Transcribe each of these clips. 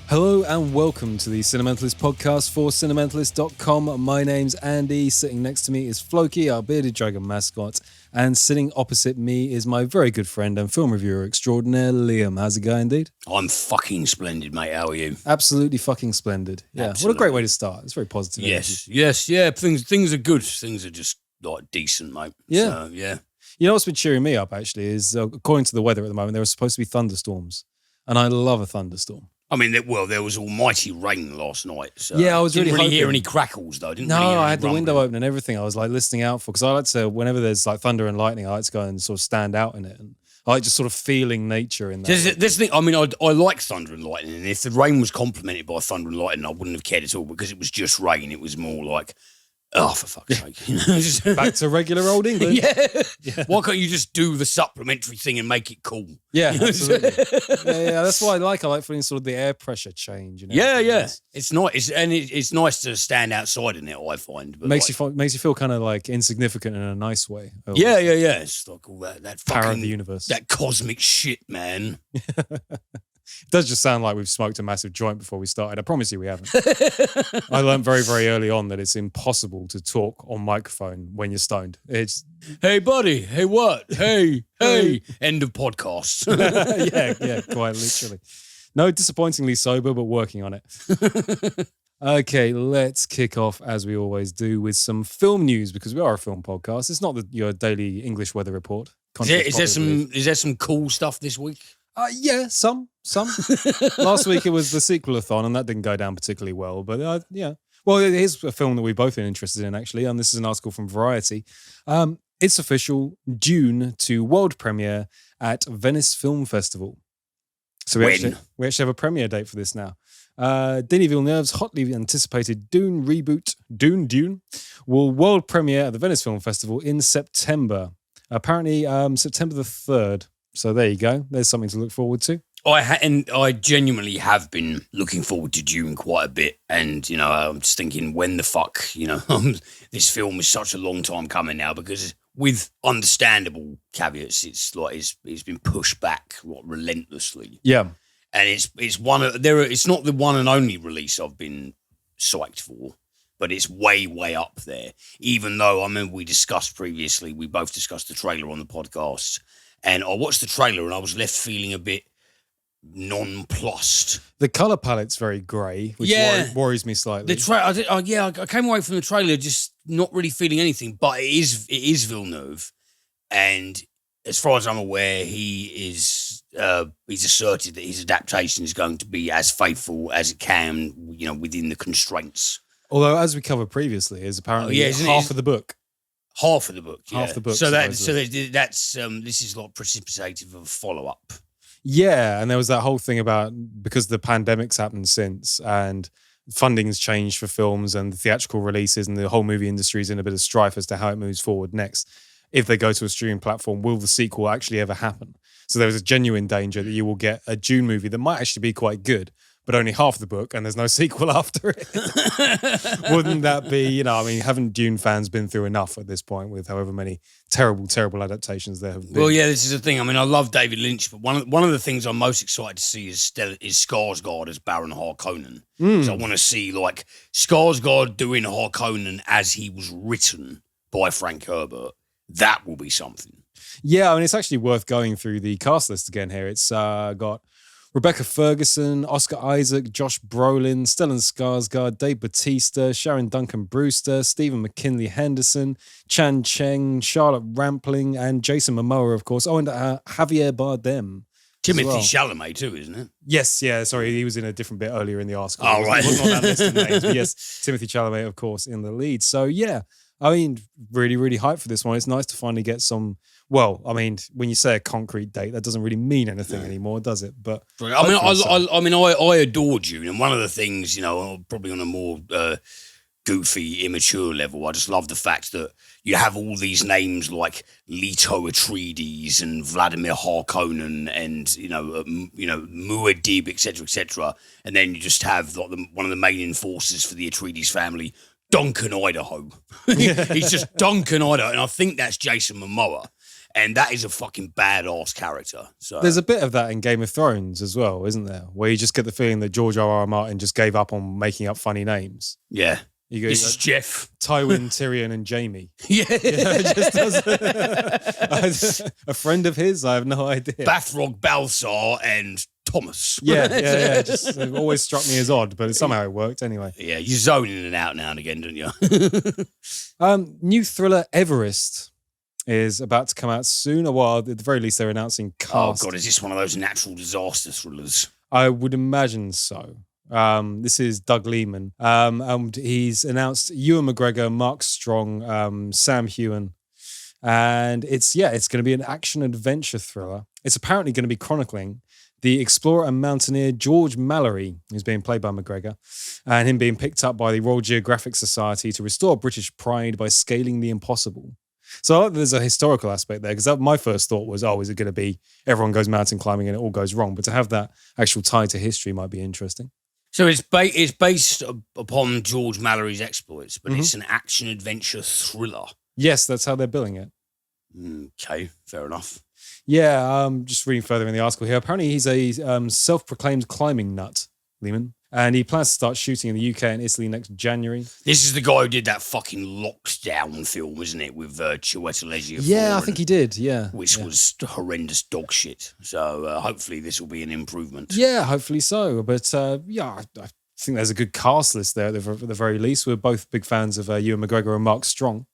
Hello and welcome to the Cinementalist podcast for Cinementalist.com. My name's Andy. Sitting next to me is Floki, our bearded dragon mascot. And sitting opposite me is my very good friend and film reviewer extraordinaire, Liam. How's it going, dude? I'm fucking splendid, mate. How are you? Absolutely fucking splendid. Yeah, Absolutely. What a great way to start. It's very positive. Yes, yeah. Things are good. Things are just like decent, mate. Yeah. So, yeah. You know what's been cheering me up, actually, is according to the weather at the moment, there are supposed to be thunderstorms. And I love a thunderstorm. I mean, there was almighty rain last night. So Yeah, I was didn't really really hear hoping. any crackles, though. I had the window open and everything. I was like listening out for, because I like to, whenever there's like thunder and lightning, I like to go and sort of stand out in it. And I like just sort of feeling nature in that. This thing, I mean, I like thunder and lightning, and if the rain was complemented by thunder and lightning, I wouldn't have cared at all, because it was just rain. It was more like, oh, for fuck's sake. You know, just Back to regular old England. yeah. Why can't you just do the supplementary thing and make it cool? Yeah, absolutely. yeah, that's what I like. I like feeling sort of the air pressure change. Yeah. It's nice, and it's nice to stand outside in it, I find. But makes you feel kind of like insignificant in a nice way. Yeah. It's like all that Power fucking of the universe. that cosmic shit, man. It does just sound like we've smoked a massive joint before we started. I promise you we haven't. I learned very, very early on that it's impossible to talk on microphone when you're stoned. It's Hey, buddy. Hey, what? Hey. End of podcast. yeah, quite literally. No, disappointingly sober, but working on it. Okay, let's kick off, as we always do, with some film news, because we are a film podcast. It's not your daily English weather report. Is there some cool stuff this week? Yeah, some. Last week it was the sequel-a-thon, and that didn't go down particularly well. But yeah. Well, here's a film that we've both been interested in, actually, and this is an article from Variety. It's official, Dune to world premiere at Venice Film Festival. So we actually have a premiere date for this now. Denis Villeneuve's hotly anticipated Dune reboot, Dune, will world premiere at the Venice Film Festival in September. Apparently, September the 3rd. So there you go. There's something to look forward to. I genuinely have been looking forward to Dune quite a bit, and I'm just thinking, when the fuck, this film is such a long time coming now, because with understandable caveats, it's been pushed back relentlessly. Yeah, and it's not the one and only release I've been psyched for, but it's way up there. Even though, I remember we both discussed the trailer on the podcast. And I watched the trailer and I was left feeling a bit nonplussed. The colour palette's very grey, which worries me slightly. I came away from the trailer just not really feeling anything, but it is Villeneuve. And as far as I'm aware, he's asserted that his adaptation is going to be as faithful as it can, within the constraints. Although, as we covered previously, is apparently half of the book. Half of the book, yeah. Half the book. So that's this is like precipitative of a follow-up. Yeah, and there was that whole thing about, because the pandemic's happened since and funding's changed for films and the theatrical releases, and the whole movie industry is in a bit of strife as to how it moves forward next. If they go to a streaming platform, will the sequel actually ever happen? So there was a genuine danger that you will get a Dune movie that might actually be quite good, but only half the book, and there's no sequel after it. Wouldn't that be, haven't Dune fans been through enough at this point with however many terrible adaptations there have been? Well, yeah, this is the thing. I mean, I love David Lynch, but one of the things I'm most excited to see is Skarsgård as Baron Harkonnen. So I want to see, like, Skarsgård doing Harkonnen as he was written by Frank Herbert. That will be something. Yeah, I mean, it's actually worth going through the cast list again here. It's got Rebecca Ferguson, Oscar Isaac, Josh Brolin, Stellan Skarsgård, Dave Bautista, Sharon Duncan Brewster, Stephen McKinley Henderson, Chan Cheng, Charlotte Rampling, and Jason Momoa, of course. Oh, and Javier Bardem. Timothy Chalamet too, isn't it? Yes, yeah. Sorry, he was in a different bit earlier in the article. Oh, right. It wasn't on that list of names, but yes, Timothy Chalamet, of course, in the lead. So, yeah, I mean, really, really hyped for this one. It's nice to finally get some. Well, I mean, when you say a concrete date, that doesn't really mean anything anymore, does it? But I adore Dune, and one of the things, probably on a more goofy, immature level, I just love the fact that you have all these names like Leto Atreides and Vladimir Harkonnen and Muad'Dib, etc., and then you just have like one of the main enforcers for the Atreides family, Duncan Idaho. He's just Duncan Idaho, and I think that's Jason Momoa. And that is a fucking badass character. So There's a bit of that in Game of Thrones as well, isn't there? Where you just get the feeling that George R.R. Martin just gave up on making up funny names. yeah. You go, This is Jeff. Tywin, Tyrion, and Jamie. Yeah. Just does a friend of his? I have no idea. Bathrog, Balsar, and Thomas. Yeah. Just it always struck me as odd, but somehow it worked anyway. Yeah, you zone in and out now and again, don't you? New thriller Everest is about to come out soon. Well, at the very least, they're announcing cast. Oh, God, is this one of those natural disaster thrillers? I would imagine so. This is Doug Liman. And he's announced Ewan McGregor, Mark Strong, Sam Heughan. And it's going to be an action-adventure thriller. It's apparently going to be chronicling the explorer and mountaineer George Mallory, who's being played by McGregor, and him being picked up by the Royal Geographic Society to restore British pride by scaling the impossible. So I like that there's a historical aspect there, because my first thought was, is it going to be everyone goes mountain climbing and it all goes wrong? But to have that actual tie to history might be interesting. So it's based upon George Mallory's exploits, but it's an action-adventure thriller. Yes, that's how they're billing it. Okay, fair enough. Yeah, just reading further in the article here. Apparently he's a self-proclaimed climbing nut, Lehman. And he plans to start shooting in the UK and Italy next January. This is the guy who did that fucking Lockdown film, isn't it? With Chiwetel Ejiofor. Yeah, I think he did, yeah. Which was horrendous dog shit. So hopefully this will be an improvement. Yeah, hopefully so. But I think there's a good cast list there at the very least. We're both big fans of Ewan McGregor and Mark Strong.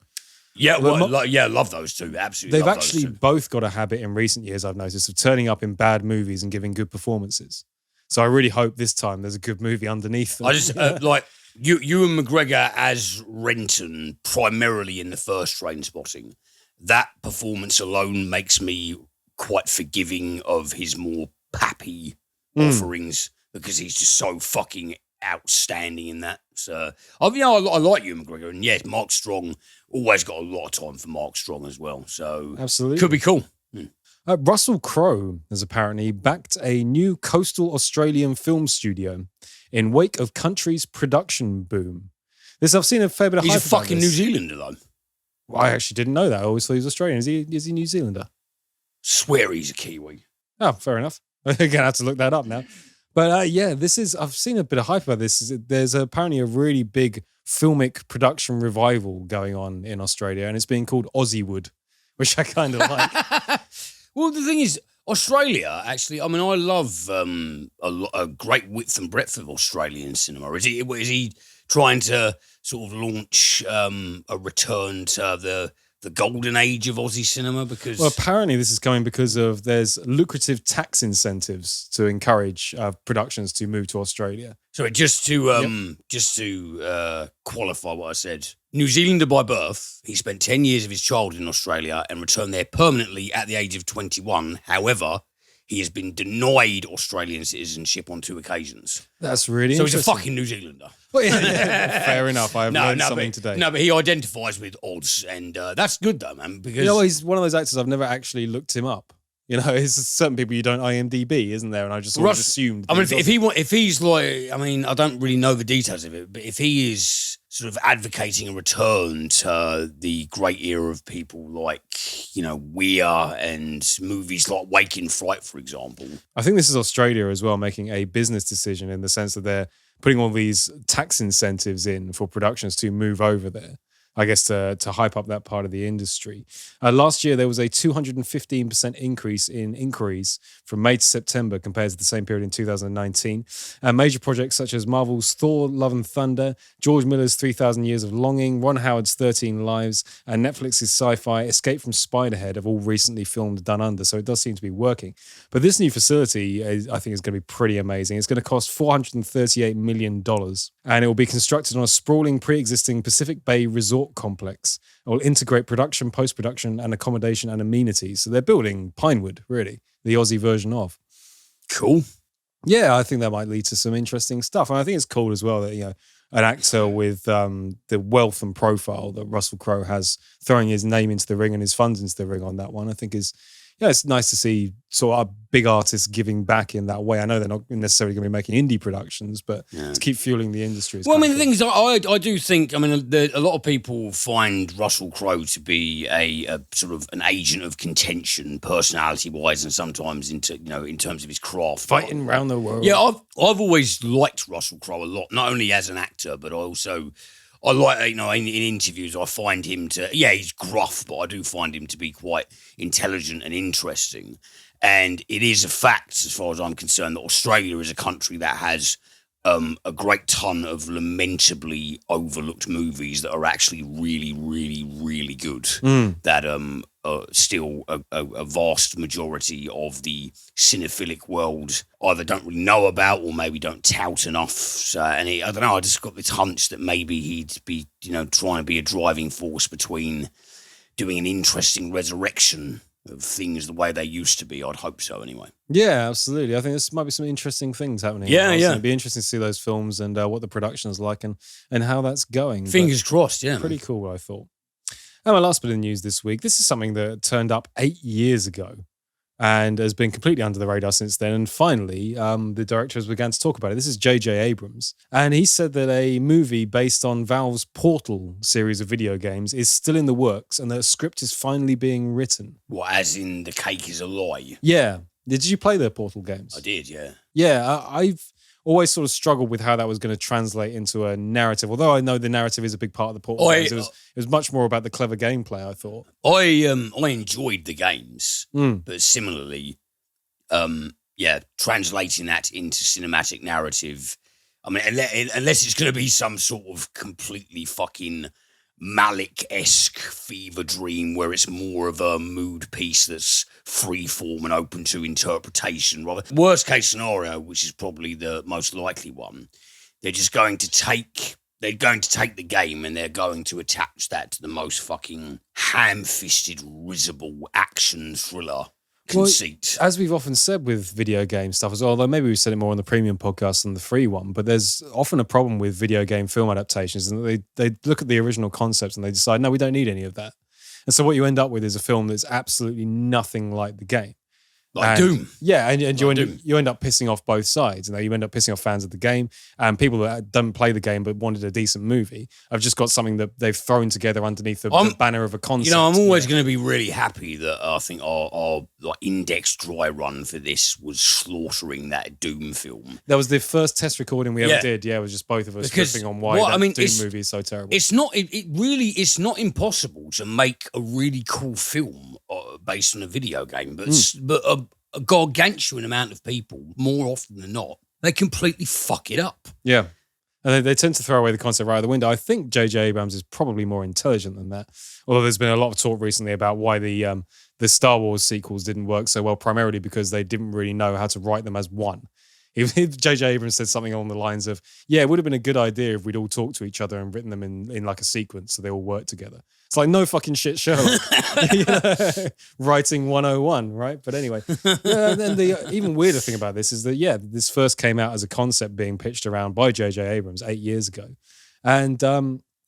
Yeah, love those two. Absolutely. They've actually both got a habit in recent years, I've noticed, of turning up in bad movies and giving good performances. So I really hope this time there's a good movie underneath them. I just Ewan McGregor as Renton, primarily in the first Trainspotting. That performance alone makes me quite forgiving of his more pappy offerings, because he's just so fucking outstanding in that. So I like Ewan McGregor, and yes, Mark Strong. Always got a lot of time for Mark Strong as well. So absolutely could be cool. Russell Crowe has apparently backed a new coastal Australian film studio in wake of country's production boom. I've seen a fair bit of hype. He's a fucking New Zealander, though. Well, I actually didn't know that. I always thought he was Australian. Is he New Zealander? Swear he's a Kiwi. Oh, fair enough. I'm going to have to look that up now. But I've seen a bit of hype about this. There's apparently a really big filmic production revival going on in Australia, and it's being called Aussiewood, which I kind of like. Well, the thing is, Australia, actually, I mean, I love a great width and breadth of Australian cinema. Is he trying to sort of launch a return to the golden age of Aussie cinema? Because apparently this is coming because there's lucrative tax incentives to encourage productions to move to Australia. So just to qualify what I said, New Zealander by birth, he spent 10 years of his childhood in Australia and returned there permanently at the age of 21. However, he has been denied Australian citizenship on 2 occasions. That's really so interesting. he's a fucking New Zealander. Well, yeah, fair enough. I've learned something today. No, but he identifies with odds, and that's good though, man. Because he's one of those actors I've never actually looked him up. There's certain people you don't IMDb, isn't there? And I just always assumed. I mean, if he's like, I mean, I don't really know the details of it, but if he is sort of advocating a return to the great era of people like, Weir and movies like Waking Fright, for example. I think this is Australia as well, making a business decision in the sense that they're putting all these tax incentives in for productions to move over there. I guess to hype up that part of the industry. Last year, there was a 215% increase in inquiries from May to September compared to the same period in 2019. Major projects such as Marvel's Thor, Love and Thunder, George Miller's 3,000 Years of Longing, Ron Howard's 13 Lives, and Netflix's sci-fi Escape from Spiderhead have all recently filmed Done Under, so it does seem to be working. But this new facility, I think, is going to be pretty amazing. It's going to cost $438 million, and it will be constructed on a sprawling pre-existing Pacific Bay resort complex. It will integrate production, post-production, and accommodation and amenities. So they're building Pinewood, really, the Aussie version of. Cool. Yeah, I think that might lead to some interesting stuff. And I think it's cool as well that, an actor with the wealth and profile that Russell Crowe has, throwing his name into the ring and his funds into the ring on that one, I think is yeah, it's nice to see sort of big artists giving back in that way. I know they're not necessarily going to be making indie productions, but to keep fueling the industry. Well, I mean, the thing is, I do think, I mean, a lot of people find Russell Crowe to be a sort of an agent of contention, personality-wise, and sometimes in terms of his craft. Fighting around the world. Yeah, I've always liked Russell Crowe a lot, not only as an actor, but I like, in interviews, I find him he's gruff, but I do find him to be quite intelligent and interesting. And it is a fact, as far as I'm concerned, that Australia is a country that has a great ton of lamentably overlooked movies that are actually really, really, really good. That still a vast majority of the cinephilic world either don't really know about or maybe don't tout enough. So, and I don't know, I just got this hunch that maybe he'd be, trying to be a driving force between doing an interesting resurrection of things the way they used to be. I'd hope so anyway. Yeah, absolutely. I think this might be some interesting things happening. Yeah. It'd be interesting to see those films and what the production is like and how that's going. Fingers crossed, yeah. Pretty cool, I thought. And my last bit of news this week, this is something that turned up 8 years ago and has been completely under the radar since then. And finally, the director has begun to talk about it. This is J.J. Abrams. And he said that a movie based on Valve's Portal series of video games is still in the works and that a script is finally being written. What, as in the cake is a lie? Yeah. Did you play the Portal games? I did, yeah. Yeah, I've always sort of struggled with how that was going to translate into a narrative. Although I know the narrative is a big part of the Portal games. It was much more about the clever gameplay, I thought. I enjoyed the games, but similarly, translating that into cinematic narrative, I mean, unless it's going to be some sort of completely fucking Malick-esque fever dream where it's more of a mood piece that's free form and open to interpretation. Rather, worst case scenario, which is probably the most likely one, they're going to take the game and they're going to attach that to the most fucking ham-fisted, risible action thriller conceit. Well, as we've often said with video game stuff as well, although maybe we've said it more on the premium podcast than the free one, but there's often a problem with video game film adaptations, and they look at the original concepts and they decide, no, we don't need any of that. And so what you end up with is a film that's absolutely nothing like the game. Like Doom. Yeah, and you end up pissing off both sides. You end up pissing off fans of the game and people that don't play the game but wanted a decent movie. I've just got something that they've thrown together underneath the banner of a concept. I'm always going to be really happy that I think our like index dry run for this was slaughtering that Doom film. That was the first test recording we ever did. Yeah, it was just both of us riffing on why Doom movie is so terrible. It's not. It's not impossible to make a really cool film based on a video game, but a gargantuan amount of people, more often than not, they completely fuck it up. Yeah. And they tend to throw away the concept right out the window. I think J.J. Abrams is probably more intelligent than that. Although there's been a lot of talk recently about why the Star Wars sequels didn't work so well, primarily because they didn't really know how to write them as one. If J.J. Abrams said something along the lines of, yeah, it would have been a good idea if we'd all talked to each other and written them in like a sequence so they all work together. It's like, no fucking shit, Sherlock. Writing 101, right? But anyway. And then the even weirder thing about this is that, this first came out as a concept being pitched around by J.J. Abrams 8 years ago. And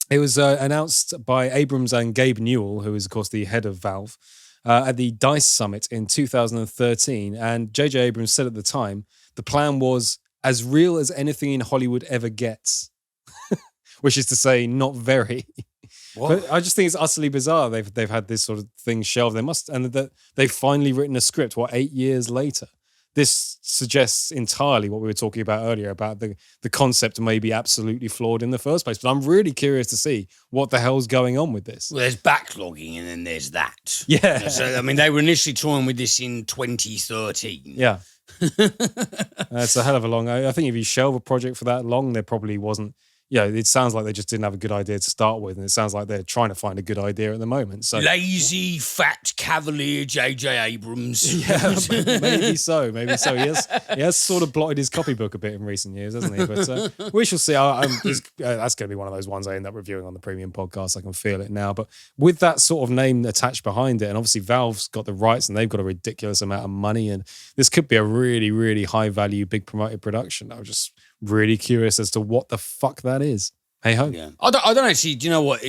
it was announced by Abrams and Gabe Newell, who is, of course, the head of Valve, at the DICE Summit in 2013. And J.J. Abrams said at the time, the plan was as real as anything in Hollywood ever gets, which is to say, not very. What? But I just think it's utterly bizarre. They've had this sort of thing shelved. And they've finally written a script. 8 years later? This suggests entirely what we were talking about earlier about the concept may be absolutely flawed in the first place. But I'm really curious to see what the hell's going on with this. Well, there's backlogging and then there's that. Yeah. So, I mean, they were initially toying with this in 2013. Yeah. It's a hell of a long. I think if you shelve a project for that long, there probably wasn't. It sounds like they just didn't have a good idea to start with, and it sounds like they're trying to find a good idea at the moment. So lazy, fat, cavalier J.J. Abrams. Yeah, maybe so. He has sort of blotted his copybook a bit in recent years, hasn't he? But we shall see. That's going to be one of those ones I end up reviewing on the premium podcast. I can feel it now. But with that sort of name attached behind it, and obviously Valve's got the rights, and they've got a ridiculous amount of money, and this could be a really, really high value, big promoted production. I was just really curious as to what the fuck that is. Hey ho. Yeah. I don't actually. Do you know what?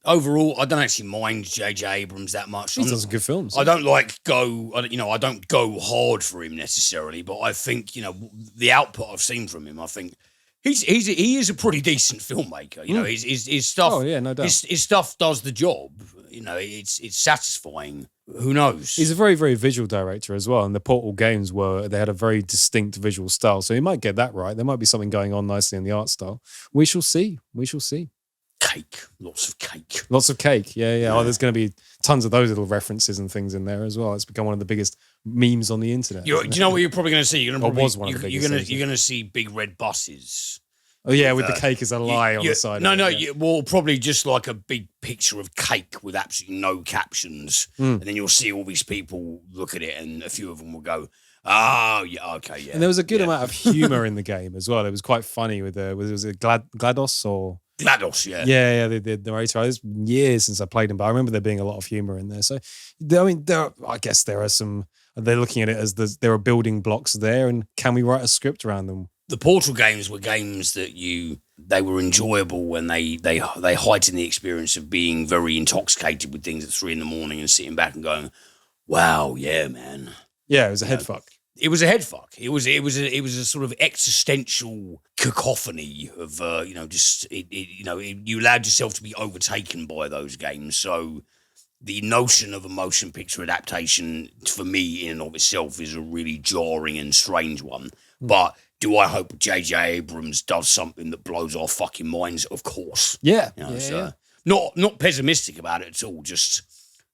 overall, I don't actually mind J.J. Abrams that much. He does some good films. I don't I don't go hard for him necessarily, but I think, the output I've seen from him, I think he is a pretty decent filmmaker. His stuff. Oh yeah, no doubt. His stuff does the job. It's satisfying. Who knows? He's a very, very visual director as well. And the Portal games they had a very distinct visual style. So he might get that right. There might be something going on nicely in the art style. We shall see. Cake. Lots of cake. Lots of cake. Yeah. Oh, there's going to be tons of those little references and things in there as well. It's become one of the biggest memes on the internet. Do you know what you're probably going to see? You're going to see big red buses. Oh yeah, with the cake as a lie on the side. Well, probably just like a big picture of cake with absolutely no captions, and then you'll see all these people look at it, and a few of them will go, "Oh yeah, okay, yeah." And there was a good amount of humor in the game as well. It was quite funny with was it GLaDOS or GLaDOS, yeah. Yeah, the narrator. It's years since I played him, but I remember there being a lot of humor in there. So, I guess there are some. They're looking at it as there are building blocks there, and can we write a script around them? The Portal games were games that they were enjoyable when they heightened the experience of being very intoxicated with things at 3 a.m. and sitting back and going, "Wow, yeah, man." Yeah, it was a head fuck. It was a head fuck. It was a sort of existential cacophony of you allowed yourself to be overtaken by those games. So the notion of a motion picture adaptation for me in and of itself is a really jarring and strange one. But do I hope J.J. Abrams does something that blows our fucking minds? Of course. Yeah. Not pessimistic about it at all, just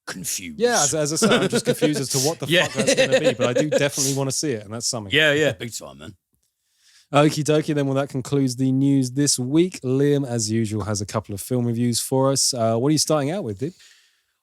confused. Yeah, as I said, I'm just confused as to what the fuck that's going to be, but I do definitely want to see it, and that's something. Yeah, big time, man. Okie dokie, then that concludes the news this week. Liam, as usual, has a couple of film reviews for us. What are you starting out with, dude?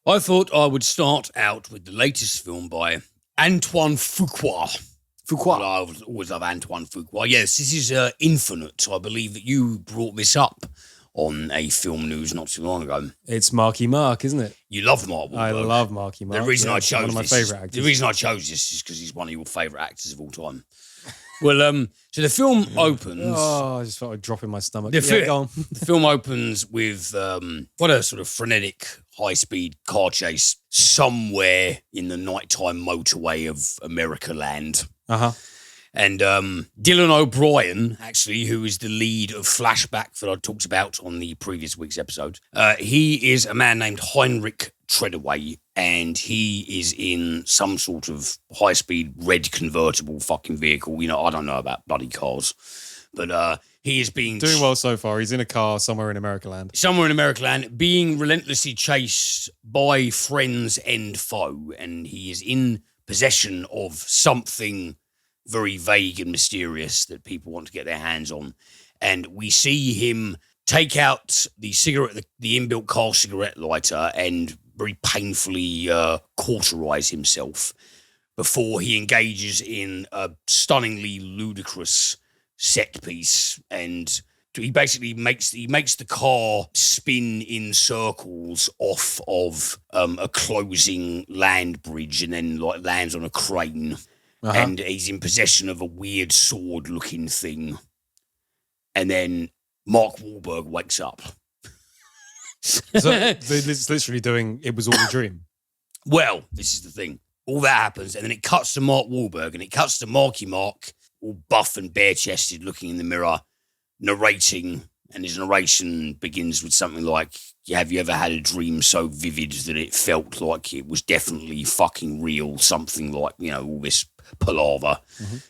I thought I would start out with the latest film by Antoine Fuqua. I always love Antoine Fuqua. Yes, this is Infinite. I believe that you brought this up on a film news not too long ago. It's Marky Mark, isn't it? You love Mark Wahlberg. I love Marky Mark. The reason I chose one of my favourite actors. The reason I chose this is because he's one of your favourite actors of all time. Well, so the film opens. Oh, I just felt a drop in my stomach. Go on. The film opens with what a sort of frenetic, high-speed car chase somewhere in the nighttime motorway of America land. Uh-huh. And Dylan O'Brien, actually, who is the lead of Flashback that I talked about on the previous week's episode, he is a man named Heinrich Treadaway, and he is in some sort of high-speed red convertible fucking vehicle. I don't know about bloody cars, but he is being... Doing well so far. He's in a car somewhere in America land. Somewhere in America land, being relentlessly chased by friends and foe, and he is in possession of something very vague and mysterious that people want to get their hands on. And we see him take out the cigarette, the inbuilt car cigarette lighter, and very painfully cauterize himself before he engages in a stunningly ludicrous set piece. And he basically makes the car spin in circles off of a closing land bridge, and then lands on a crane. Uh-huh. And he's in possession of a weird sword-looking thing. And then Mark Wahlberg wakes up. So it's literally doing It Was All a Dream. Well, this is the thing. All that happens, and then it cuts to Mark Wahlberg, and it cuts to Marky Mark, all buff and bare-chested, looking in the mirror, narrating, and his narration begins with something like, have you ever had a dream so vivid that it felt like it was definitely fucking real? Something like, all this palaver,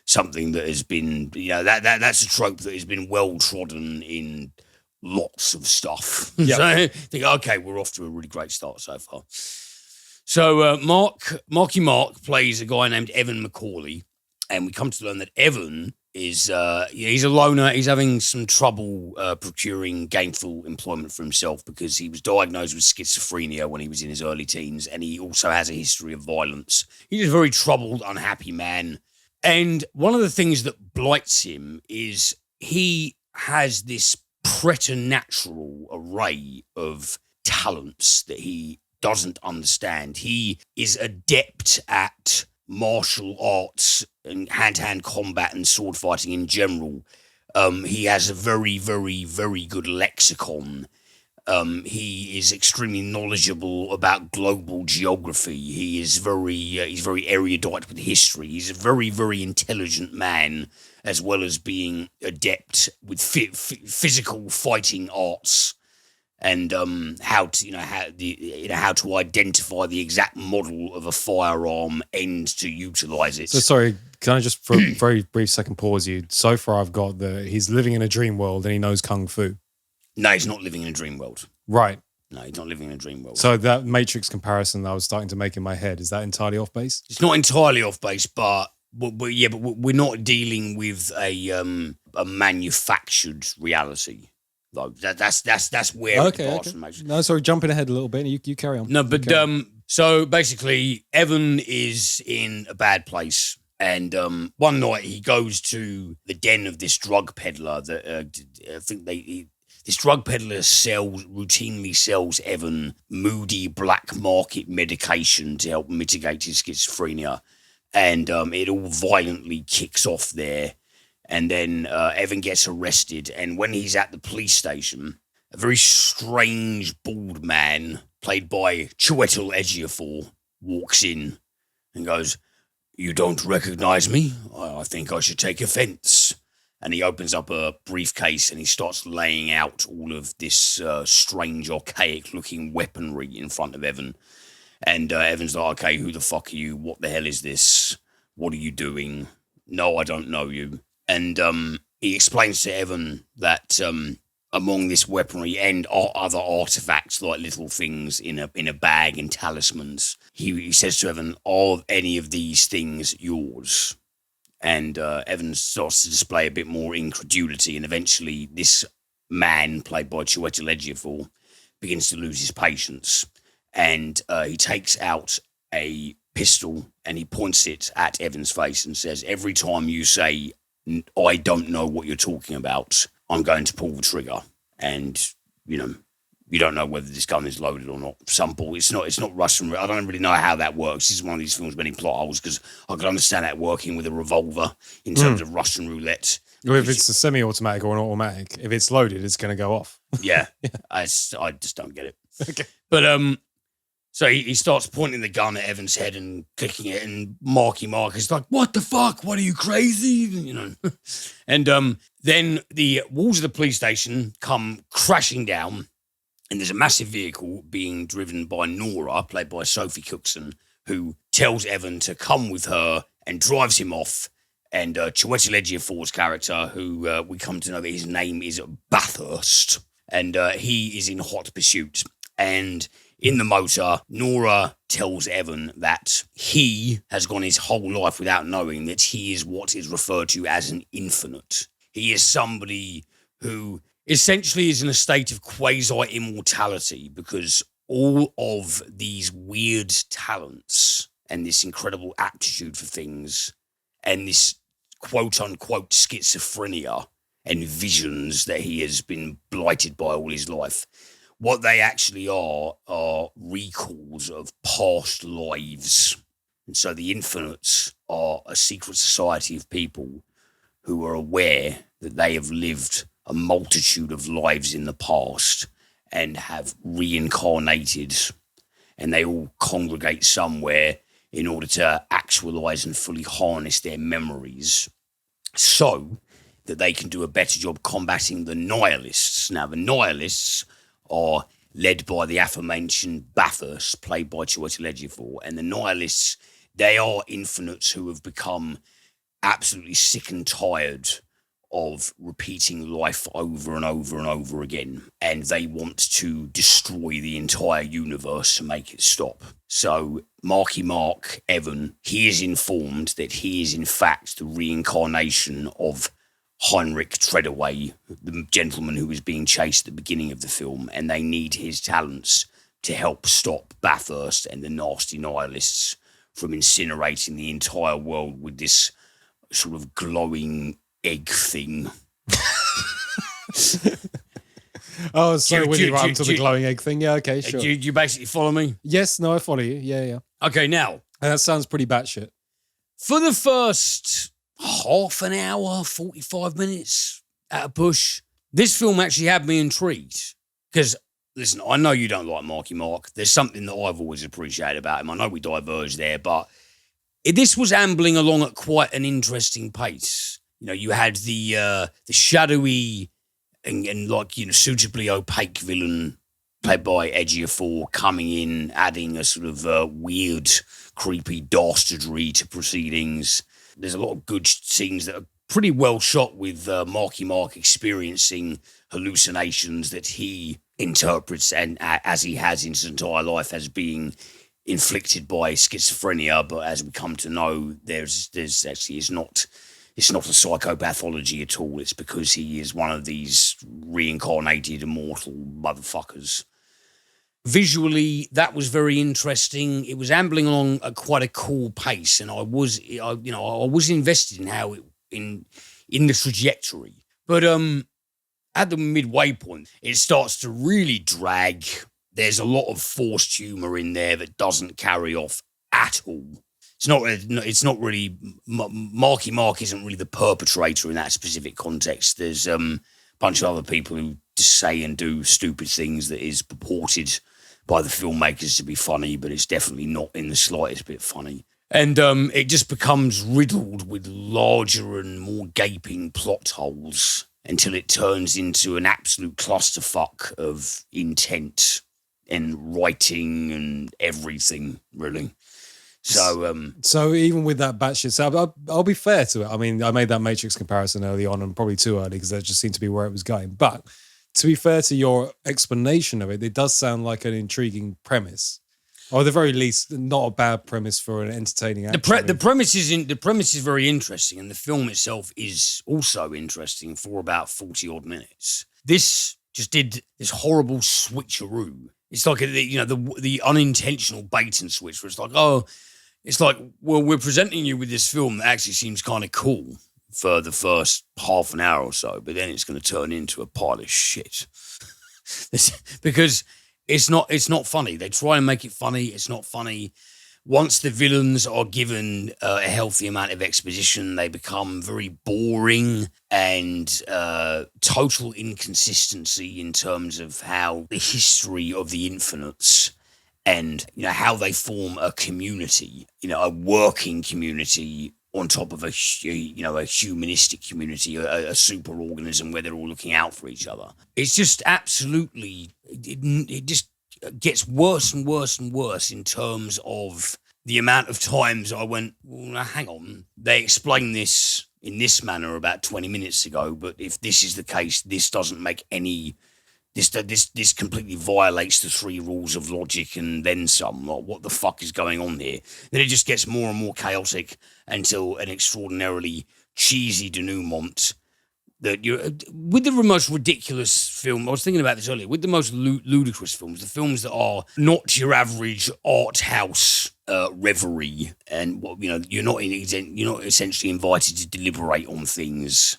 something that has been, that's a trope that has been well trodden in lots of stuff. Yep. So I think, okay, we're off to a really great start so far. So Marky Mark plays a guy named Evan McCauley, and we come to learn that Evan is he's a loner. He's having some trouble procuring gainful employment for himself because he was diagnosed with schizophrenia when he was in his early teens, and he also has a history of violence. He's a very troubled, unhappy man. And one of the things that blights him is he has this preternatural array of talents that he doesn't understand. He is adept at martial arts and hand-to-hand combat and sword fighting in general. He has a very, very, very good lexicon. He is extremely knowledgeable about global geography. He is he's very erudite with history. He's a very, very intelligent man, as well as being adept with physical fighting arts and how to identify the exact model of a firearm and to utilize it. So sorry, can I just for a very brief second pause you? So far, I've got that he's living in a dream world and he knows kung fu. No, he's not living in a dream world. Right. No, he's not living in a dream world. So that Matrix comparison that I was starting to make in my head, is that entirely off base? It's not entirely off base, but we're not dealing with a manufactured reality. Though that's where it departs from Matrix. No, sorry, jumping ahead a little bit. You carry on. No, but so basically, Evan is in a bad place. And one night he goes to the den of this drug peddler that I think this drug peddler routinely sells Evan moody black market medication to help mitigate his schizophrenia. And it all violently kicks off there. And then Evan gets arrested. And when he's at the police station, a very strange bald man, played by Chiwetel Ejiofor, walks in and goes, "You don't recognize me? I think I should take offense." And he opens up a briefcase and he starts laying out all of this strange, archaic-looking weaponry in front of Evan. And Evan's like, "Okay, who the fuck are you? What the hell is this? What are you doing?" "No, I don't know you." And he explains to Evan that among this weaponry and other artifacts, like little things in a bag and talismans, he says to Evan, "Are any of these things yours?" And Evan starts to display a bit more incredulity, and eventually this man, played by Chiwetel Ejiofor, begins to lose his patience, and he takes out a pistol and he points it at Evan's face and says, "Every time you say, 'I don't know what you're talking about,' I'm going to pull the trigger." And, you don't know whether this gun is loaded or not. Some ball, it's not Russian. I don't really know how that works. This is one of these films with many plot holes, because I can understand that working with a revolver in terms of Russian roulette. Or if it's a semi-automatic or an automatic, if it's loaded, it's going to go off. Yeah. I just don't get it. Okay. But, so he starts pointing the gun at Evan's head and clicking it, and Marky Mark is like, "What the fuck? What, are you crazy?" And then the walls of the police station come crashing down, and there's a massive vehicle being driven by Nora, played by Sophie Cookson, who tells Evan to come with her and drives him off. And Chiwetel Ejiofor's character, who we come to know that his name is Bathurst, and he is in hot pursuit. And in the motor, Nora tells Evan that he has gone his whole life without knowing that he is what is referred to as an infinite. He is somebody who essentially is in a state of quasi-immortality, because all of these weird talents and this incredible aptitude for things and this quote-unquote schizophrenia and visions that he has been blighted by all his life, what they actually are recalls of past lives. And so the infinites are a secret society of people who are aware that they have lived a multitude of lives in the past and have reincarnated, and they all congregate somewhere in order to actualize and fully harness their memories so that they can do a better job combating the nihilists. Now, the nihilists are led by the aforementioned Bathurst, played by Chiwetel Ejiofor, and the nihilists, they are infinites who have become absolutely sick and tired of repeating life over and over and over again, and they want to destroy the entire universe to make it stop. So Marky Mark, Evan, he is informed that he is in fact the reincarnation of Heinrich Treadaway, the gentleman who was being chased at the beginning of the film, and they need his talents to help stop Bathurst and the nasty nihilists from incinerating the entire world with this sort of glowing egg thing. Oh, so when you run to the glowing egg thing, yeah, okay, sure. Do you basically follow me? Yes, no, I follow you. Yeah. Okay, now. That sounds pretty batshit. For the first half an hour, 45 minutes at a push, this film actually had me intrigued. Because listen, I know you don't like Marky Mark. There's something that I've always appreciated about him. I know we diverge there, but this was ambling along at quite an interesting pace. You know, you had the shadowy and like, you know, suitably opaque villain played by Ejiofor coming in, adding a sort of weird, creepy dastardry to proceedings. There's a lot of good scenes that are pretty well shot with Marky Mark experiencing hallucinations that he interprets and as he has in his entire life as being inflicted by schizophrenia. But as we come to know, there's actually it's not a psychopathology at all. It's because he is one of these reincarnated immortal motherfuckers. Visually, that was very interesting. It was ambling along at quite a cool pace, and I was invested in how in the trajectory. But at the midway point, it starts to really drag. There's a lot of forced humor in there that doesn't carry off at all. It's not really. Marky Mark isn't really the perpetrator in that specific context. There's a bunch of other people who just say and do stupid things that is purported by the filmmakers to be funny, but it's definitely not in the slightest bit funny. And it just becomes riddled with larger and more gaping plot holes until it turns into an absolute clusterfuck of intent and writing and everything, really. So even with that batshit, so I'll be fair to it. I mean, I made that Matrix comparison early on, and probably too early because that just seemed to be where it was going. But to be fair to your explanation of it, it does sound like an intriguing premise, or at the very least, not a bad premise for an entertaining action. The premise is very interesting, and the film itself is also interesting for about 40 odd minutes. This just did this horrible switcheroo. It's like the unintentional bait and switch, where it's like, well, we're presenting you with this film that actually seems kind of cool for the first half an hour or so, but then it's going to turn into a pile of shit. Because it's not funny. They try and make it funny. It's not funny. Once the villains are given a healthy amount of exposition, they become very boring and total inconsistency in terms of how the history of the Infinites and, you know, how they form a community, you know, a working community on top of a humanistic community, a super organism where they're all looking out for each other. It's just absolutely, it just gets worse and worse and worse in terms of the amount of times I went, well, now hang on, they explained this in this manner about 20 minutes ago, but if this is the case, this doesn't make any, this completely violates the 3 rules of logic and then some. Like, what the fuck is going on here? Then it just gets more and more chaotic until an extraordinarily cheesy denouement that you're with the most ridiculous film. I was thinking about this earlier. With the most ludicrous films, the films that are not your average art house reverie, and you're not essentially invited to deliberate on things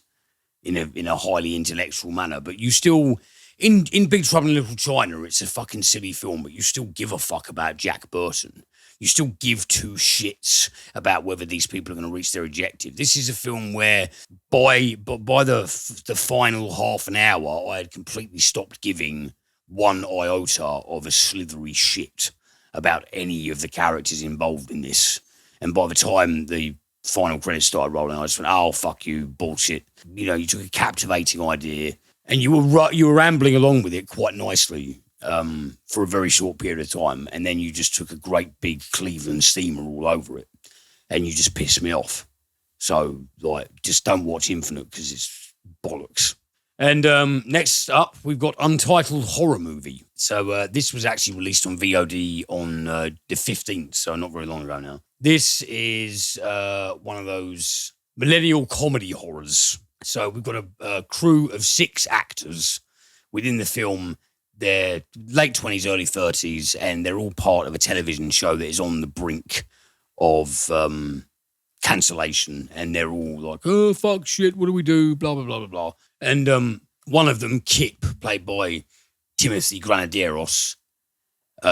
in a highly intellectual manner, but you still. In Big Trouble in Little China, it's a fucking silly film, but you still give a fuck about Jack Burton. You still give 2 shits about whether these people are going to reach their objective. This is a film where by the final half an hour, I had completely stopped giving 1 iota of a slithery shit about any of the characters involved in this. And by the time the final credits started rolling, I just went, oh, fuck you, bullshit. You know, you took a captivating idea and you were rambling along with it quite nicely for a very short period of time, and then you just took a great big Cleveland steamer all over it, and you just pissed me off. So, like, just don't watch Infinite because it's bollocks. And next up, we've got Untitled Horror Movie. So this was actually released on VOD on the 15th, so not very long ago now. This is one of those millennial comedy horrors. So we've got a crew of 6 actors within the film. They're late 20s, early 30s, and they're all part of a television show that is on the brink of cancellation. And they're all like, oh, fuck, shit, what do we do? Blah, blah, blah, blah, blah. And one of them, Kip, played by Timothy Granadieros,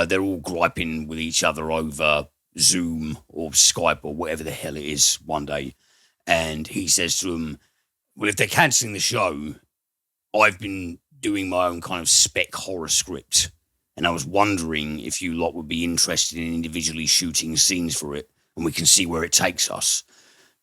they're all griping with each other over Zoom or Skype or whatever the hell it is one day. And he says to them, well, if they're cancelling the show, I've been doing my own kind of spec horror script and I was wondering if you lot would be interested in individually shooting scenes for it, and we can see where it takes us.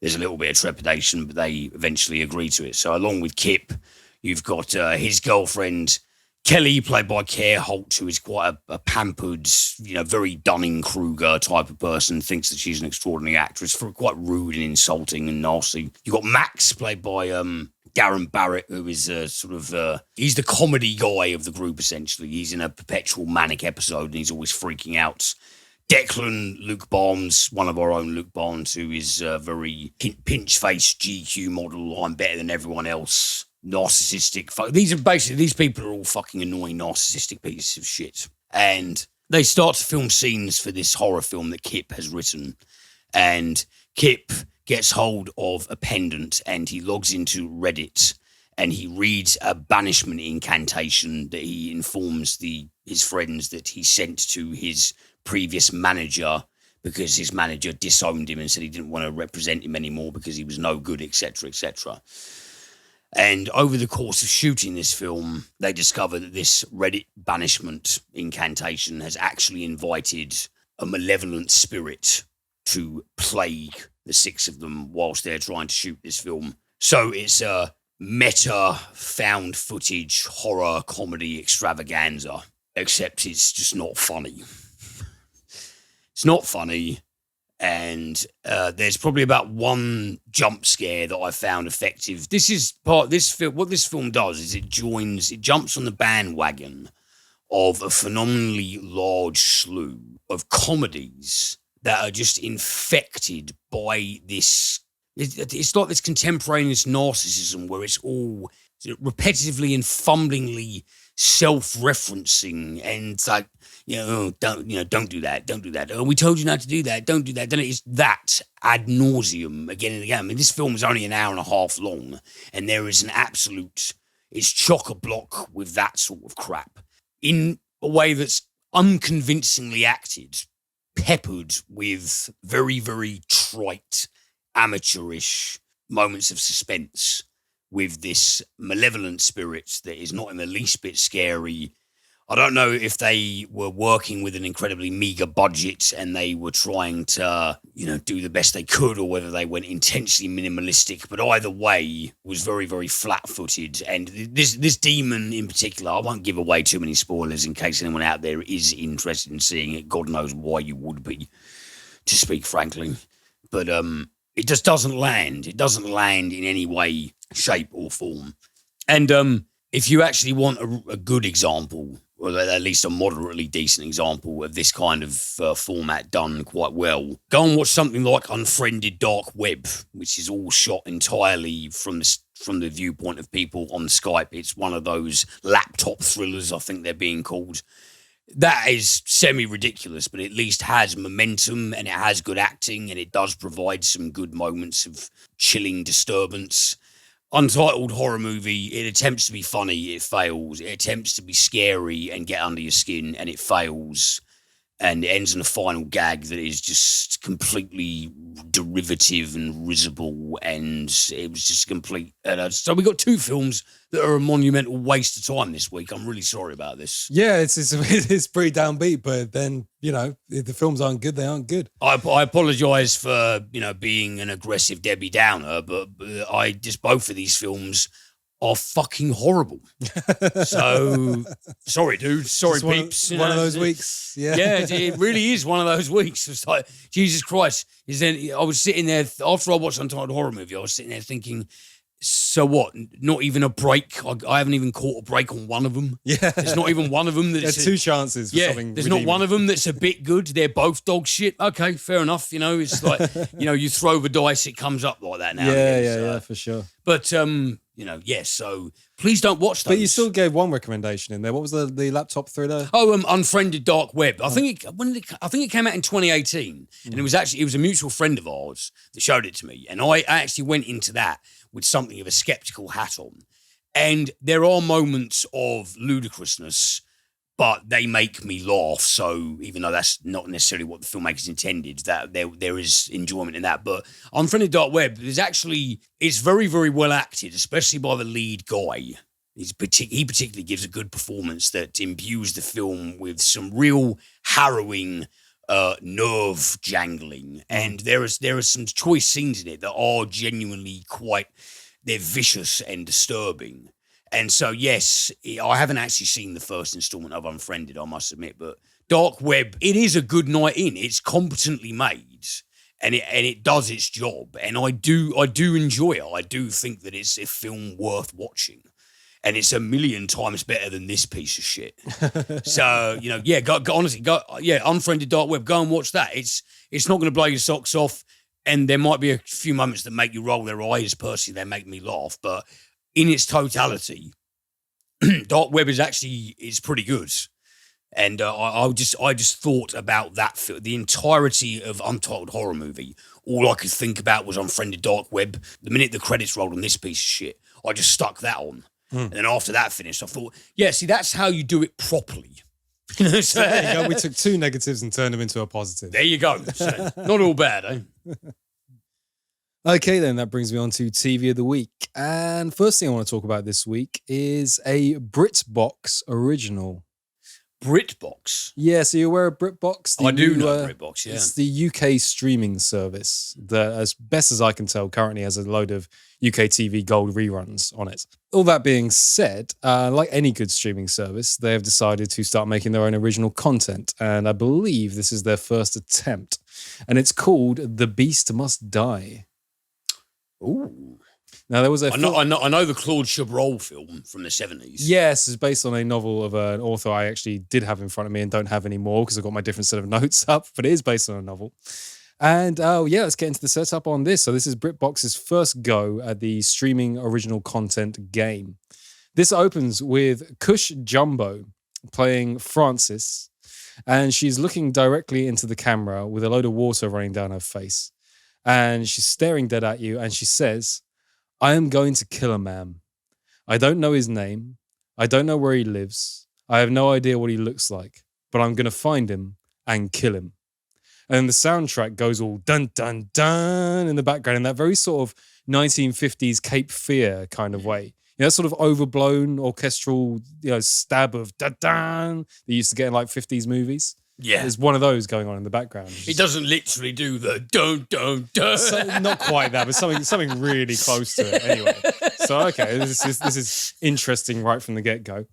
There's a little bit of trepidation, but they eventually agree to it. So along with Kip, you've got his girlfriend, Kelly, played by Care Holt, who is quite a pampered, very Dunning-Kruger type of person, thinks that she's an extraordinary actress, quite rude and insulting and nasty. You've got Max, played by Darren Barrett, who is he's the comedy guy of the group, essentially. He's in a perpetual manic episode, and he's always freaking out. Declan, Luke Barnes, one of our own Luke Barnes, who is a very pinch-faced GQ model. I'm better than everyone else. Narcissistic. These people are all fucking annoying, narcissistic pieces of shit. And they start to film scenes for this horror film that Kip has written. And Kip gets hold of a pendant and he logs into Reddit and he reads a banishment incantation that he informs his friends that he sent to his previous manager because his manager disowned him and said he didn't want to represent him anymore because he was no good, etc., etc. And over the course of shooting this film, they discover that this Reddit banishment incantation has actually invited a malevolent spirit to plague the six of them whilst they're trying to shoot this film. So it's a meta found footage horror comedy extravaganza, except it's just not funny. It's not funny, and there's probably about one jump scare that I found effective. This is part this film. What this film does is it jumps on the bandwagon of a phenomenally large slew of comedies that are just infected by this. It's like this contemporaneous narcissism where it's all repetitively and fumblingly self-referencing, and it's like, don't do that. Oh, we told you not to do that. Don't do that. Then it's that ad nauseum again and again. I mean, this film is only an hour and a half long, and there is it's chock-a-block with that sort of crap in a way that's unconvincingly acted, peppered with very, very trite, amateurish moments of suspense with this malevolent spirit that is not in the least bit scary. I don't know if they were working with an incredibly meager budget and they were trying to, do the best they could, or whether they went intensely minimalistic, but either way was very, very flat-footed. And this demon in particular, I won't give away too many spoilers in case anyone out there is interested in seeing it. God knows why you would be, to speak frankly. But it just doesn't land. It doesn't land in any way, shape or form. And if you actually want a good example, or at least a moderately decent example of this kind of format done quite well, go and watch something like Unfriended Dark Web, which is all shot entirely from the viewpoint of people on Skype. It's one of those laptop thrillers, I think they're being called. That is semi-ridiculous, but at least has momentum and it has good acting and it does provide some good moments of chilling disturbance. Untitled Horror Movie, it attempts to be funny, it fails. It attempts to be scary and get under your skin, and it fails. And it ends in a final gag that is just completely derivative and risible, and it was just complete. So we got two films that are a monumental waste of time this week. I'm really sorry about this. Yeah, it's pretty downbeat, but then, if the films aren't good, they aren't good. I apologise for, being an aggressive Debbie Downer, but both of these films are fucking horrible. So, sorry, dude. Sorry, peeps. One of those weeks. Yeah. Yeah, it really is one of those weeks. It's like, Jesus Christ. I was sitting there, after I watched Untitled Horror Movie, I was sitting there thinking, so what? Not even a break? I haven't even caught a break on one of them. Yeah. There's not even one of them. There's two chances for something there's redeeming. not one of them that's a bit good. They're both dog shit. Okay, fair enough. It's like, you throw the dice, it comes up like that now. Yeah, for sure. But, so please don't watch those. But you still gave one recommendation in there. What was the laptop thriller? Oh, Unfriended Dark Web. I think it came out in 2018, and it was a mutual friend of ours that showed it to me, and I actually went into that with something of a skeptical hat on. And there are moments of ludicrousness, but they make me laugh. So even though that's not necessarily what the filmmakers intended, that there is enjoyment in that. But Unfriended Dark Web, it's very, very well acted, especially by the lead guy. He particularly gives a good performance that imbues the film with some real harrowing nerve jangling, and there are some choice scenes in it that are genuinely they're vicious and disturbing. And so, yes, I haven't actually seen the first installment of Unfriended, I must admit, but Dark Web, it is a good night in. It's competently made, and it does its job, and I do enjoy it. I do think that it's a film worth watching. And it's a million times better than this piece of shit. So, honestly, Unfriended Dark Web, go and watch that. It's not going to blow your socks off, and there might be a few moments that make you roll their eyes. Personally, they make me laugh, but in its totality, Dark Web is pretty good. And I just thought about that the entirety of Untitled Horror Movie. All I could think about was Unfriended Dark Web. The minute the credits rolled on this piece of shit, I just stuck that on. And then after that finished, I thought, see, that's how you do it properly. So there you go. We took two negatives and turned them into a positive. There you go. So, not all bad, eh? Okay, then that brings me on to TV of the week. And first thing I want to talk about this week is a BritBox original. BritBox? Yeah, so you're aware of BritBox? I do know BritBox, yeah. It's the UK streaming service that, as best as I can tell, currently has a load of UK TV Gold reruns on it. All that being said, like any good streaming service, they have decided to start making their own original content. And I believe this is their first attempt. And it's called The Beast Must Die. Ooh. Now, there was I know the Claude Chabrol film from the 70s. Yes, it's based on a novel of an author I actually did have in front of me and don't have anymore because I've got my different set of notes up, but it is based on a novel. And let's get into the setup on this. So this is BritBox's first go at the streaming original content game. This opens with Cush Jumbo playing Frances, and she's looking directly into the camera with a load of water running down her face. And she's staring dead at you, and she says, "I am going to kill a man. I don't know his name. I don't know where he lives. I have no idea what he looks like, but I'm going to find him and kill him." And the soundtrack goes all dun, dun, dun in the background in that very sort of 1950s Cape Fear kind of way. That sort of overblown orchestral, stab of dun, dun that you used to get in like 50s movies. Yeah. There's one of those going on in the background. It doesn't literally do the dun, dun, dun. So, not quite that, but something really close to it anyway. So, okay, this is interesting right from the get-go.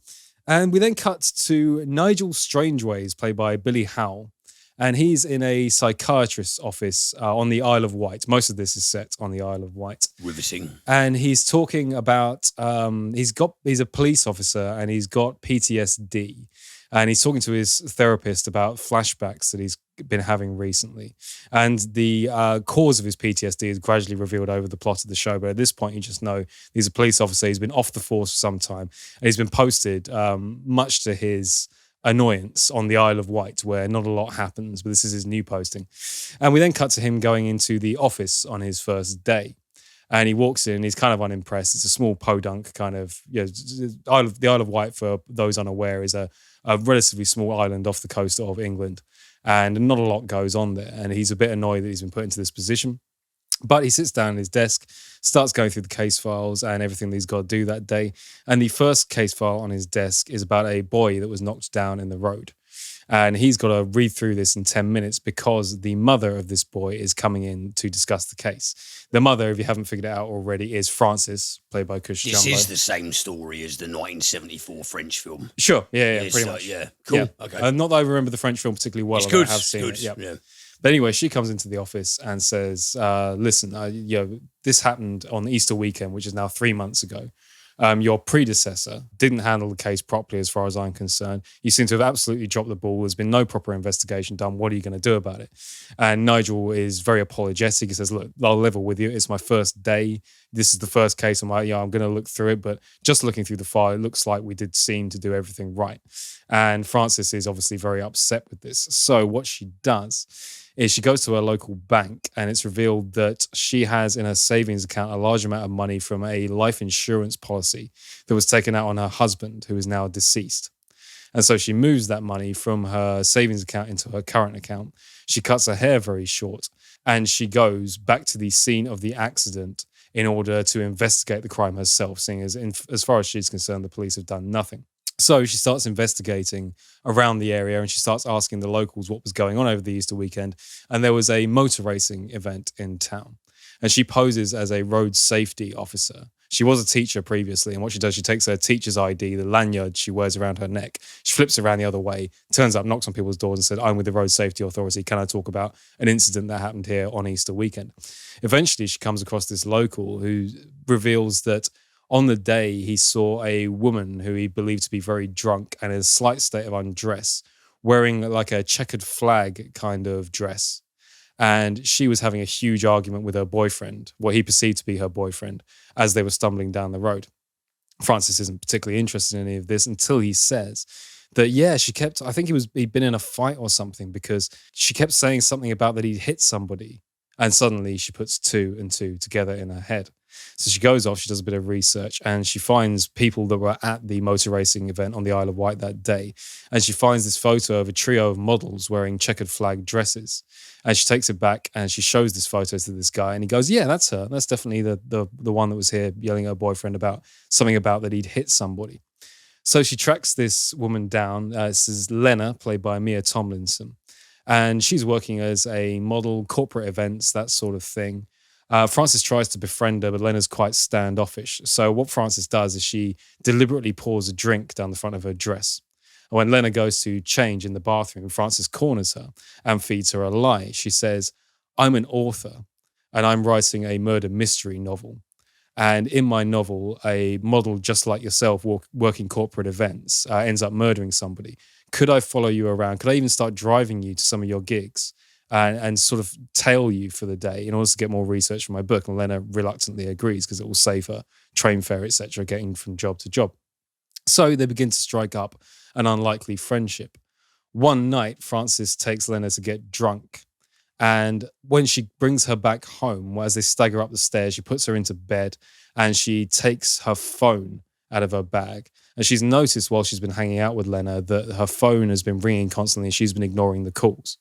And we then cut to Nigel Strangeways, played by Billy Howell. And he's in a psychiatrist's office on the Isle of Wight. Most of this is set on the Isle of Wight. Riveting. And he's talking about, he's a police officer and he's got PTSD. And he's talking to his therapist about flashbacks that he's been having recently. And the cause of his PTSD is gradually revealed over the plot of the show. But at this point, you just know he's a police officer. He's been off the force for some time. And he's been posted, much to his annoyance, on the Isle of Wight, where not a lot happens. But this is his new posting. And we then cut to him going into the office on his first day. And he walks in, he's kind of unimpressed. It's a small podunk kind of, the Isle of Wight, for those unaware, is a relatively small island off the coast of England. And not a lot goes on there. And he's a bit annoyed that he's been put into this position. But he sits down at his desk, starts going through the case files and everything that he's got to do that day. And the first case file on his desk is about a boy that was knocked down in the road. And he's got to read through this in 10 minutes because the mother of this boy is coming in to discuss the case. The mother, if you haven't figured it out already, is Frances, played by Cush Jumbo. This is the same story as the 1974 French film. Sure, yeah, pretty much. Yeah, cool. Yeah. Okay. Not that I remember the French film particularly well. It's good. I have seen it. Yep. Yeah. But anyway, she comes into the office and says, listen, this happened on Easter weekend, which is now 3 months ago. Your predecessor didn't handle the case properly as far as I'm concerned. You seem to have absolutely dropped the ball. There's been no proper investigation done. What are you going to do about it? And Nigel is very apologetic. He says, look, I'll level with you. It's my first day. This is the first case. I'm going to look through it. But just looking through the file, it looks like we did seem to do everything right. And Frances is obviously very upset with this. So what she does is she goes to her local bank, and it's revealed that she has in her savings account a large amount of money from a life insurance policy that was taken out on her husband, who is now deceased. And so she moves that money from her savings account into her current account. She cuts her hair very short, and she goes back to the scene of the accident in order to investigate the crime herself, seeing as far as she's concerned, the police have done nothing. So she starts investigating around the area and she starts asking the locals what was going on over the Easter weekend. And there was a motor racing event in town. And she poses as a road safety officer. She was a teacher previously, and what she does, she takes her teacher's ID, the lanyard she wears around her neck, she flips it around the other way, turns up, knocks on people's doors and said, I'm with the Road Safety Authority, can I talk about an incident that happened here on Easter weekend? Eventually, she comes across this local who reveals that on the day he saw a woman who he believed to be very drunk and in a slight state of undress, wearing like a checkered flag kind of dress. And she was having a huge argument with her boyfriend, what he perceived to be her boyfriend, as they were stumbling down the road. Francis isn't particularly interested in any of this until he says that, yeah, I think he'd been in a fight or something, because she kept saying something about that he'd hit somebody. And suddenly she puts two and two together in her head. So she goes off, she does a bit of research, and she finds people that were at the motor racing event on the Isle of Wight that day. And she finds this photo of a trio of models wearing checkered flag dresses. And she takes it back and she shows this photo to this guy. And he goes, yeah, that's her. That's definitely the one that was here yelling at her boyfriend about something about that he'd hit somebody. So she tracks this woman down. This is Lena, played by Mia Tomlinson. And she's working as a model, corporate events, that sort of thing. Francis tries to befriend her, but Lena's quite standoffish. So what Francis does is she deliberately pours a drink down the front of her dress. And when Lena goes to change in the bathroom, Francis corners her and feeds her a lie. She says, I'm an author and I'm writing a murder mystery novel. And in my novel, a model just like yourself working corporate events ends up murdering somebody. Could I follow you around? Could I even start driving you to some of your gigs? And sort of tail you for the day in order to get more research for my book. And Lena reluctantly agrees because it will save her train fare, etc., getting from job to job. So they begin to strike up an unlikely friendship. One night, Francis takes Lena to get drunk. And when she brings her back home, as they stagger up the stairs, she puts her into bed and she takes her phone out of her bag. And she's noticed while she's been hanging out with Lena that her phone has been ringing constantly and she's been ignoring the calls.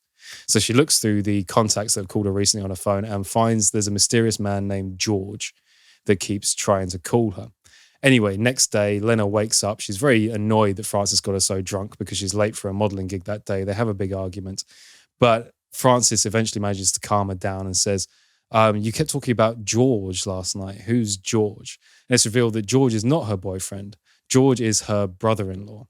So she looks through the contacts that have called her recently on her phone and finds there's a mysterious man named George that keeps trying to call her. Anyway, next day, Lena wakes up. She's very annoyed that Francis got her so drunk because she's late for a modeling gig that day. They have a big argument. But Francis eventually manages to calm her down and says, you kept talking about George last night. Who's George? And it's revealed that George is not her boyfriend. George is her brother-in-law.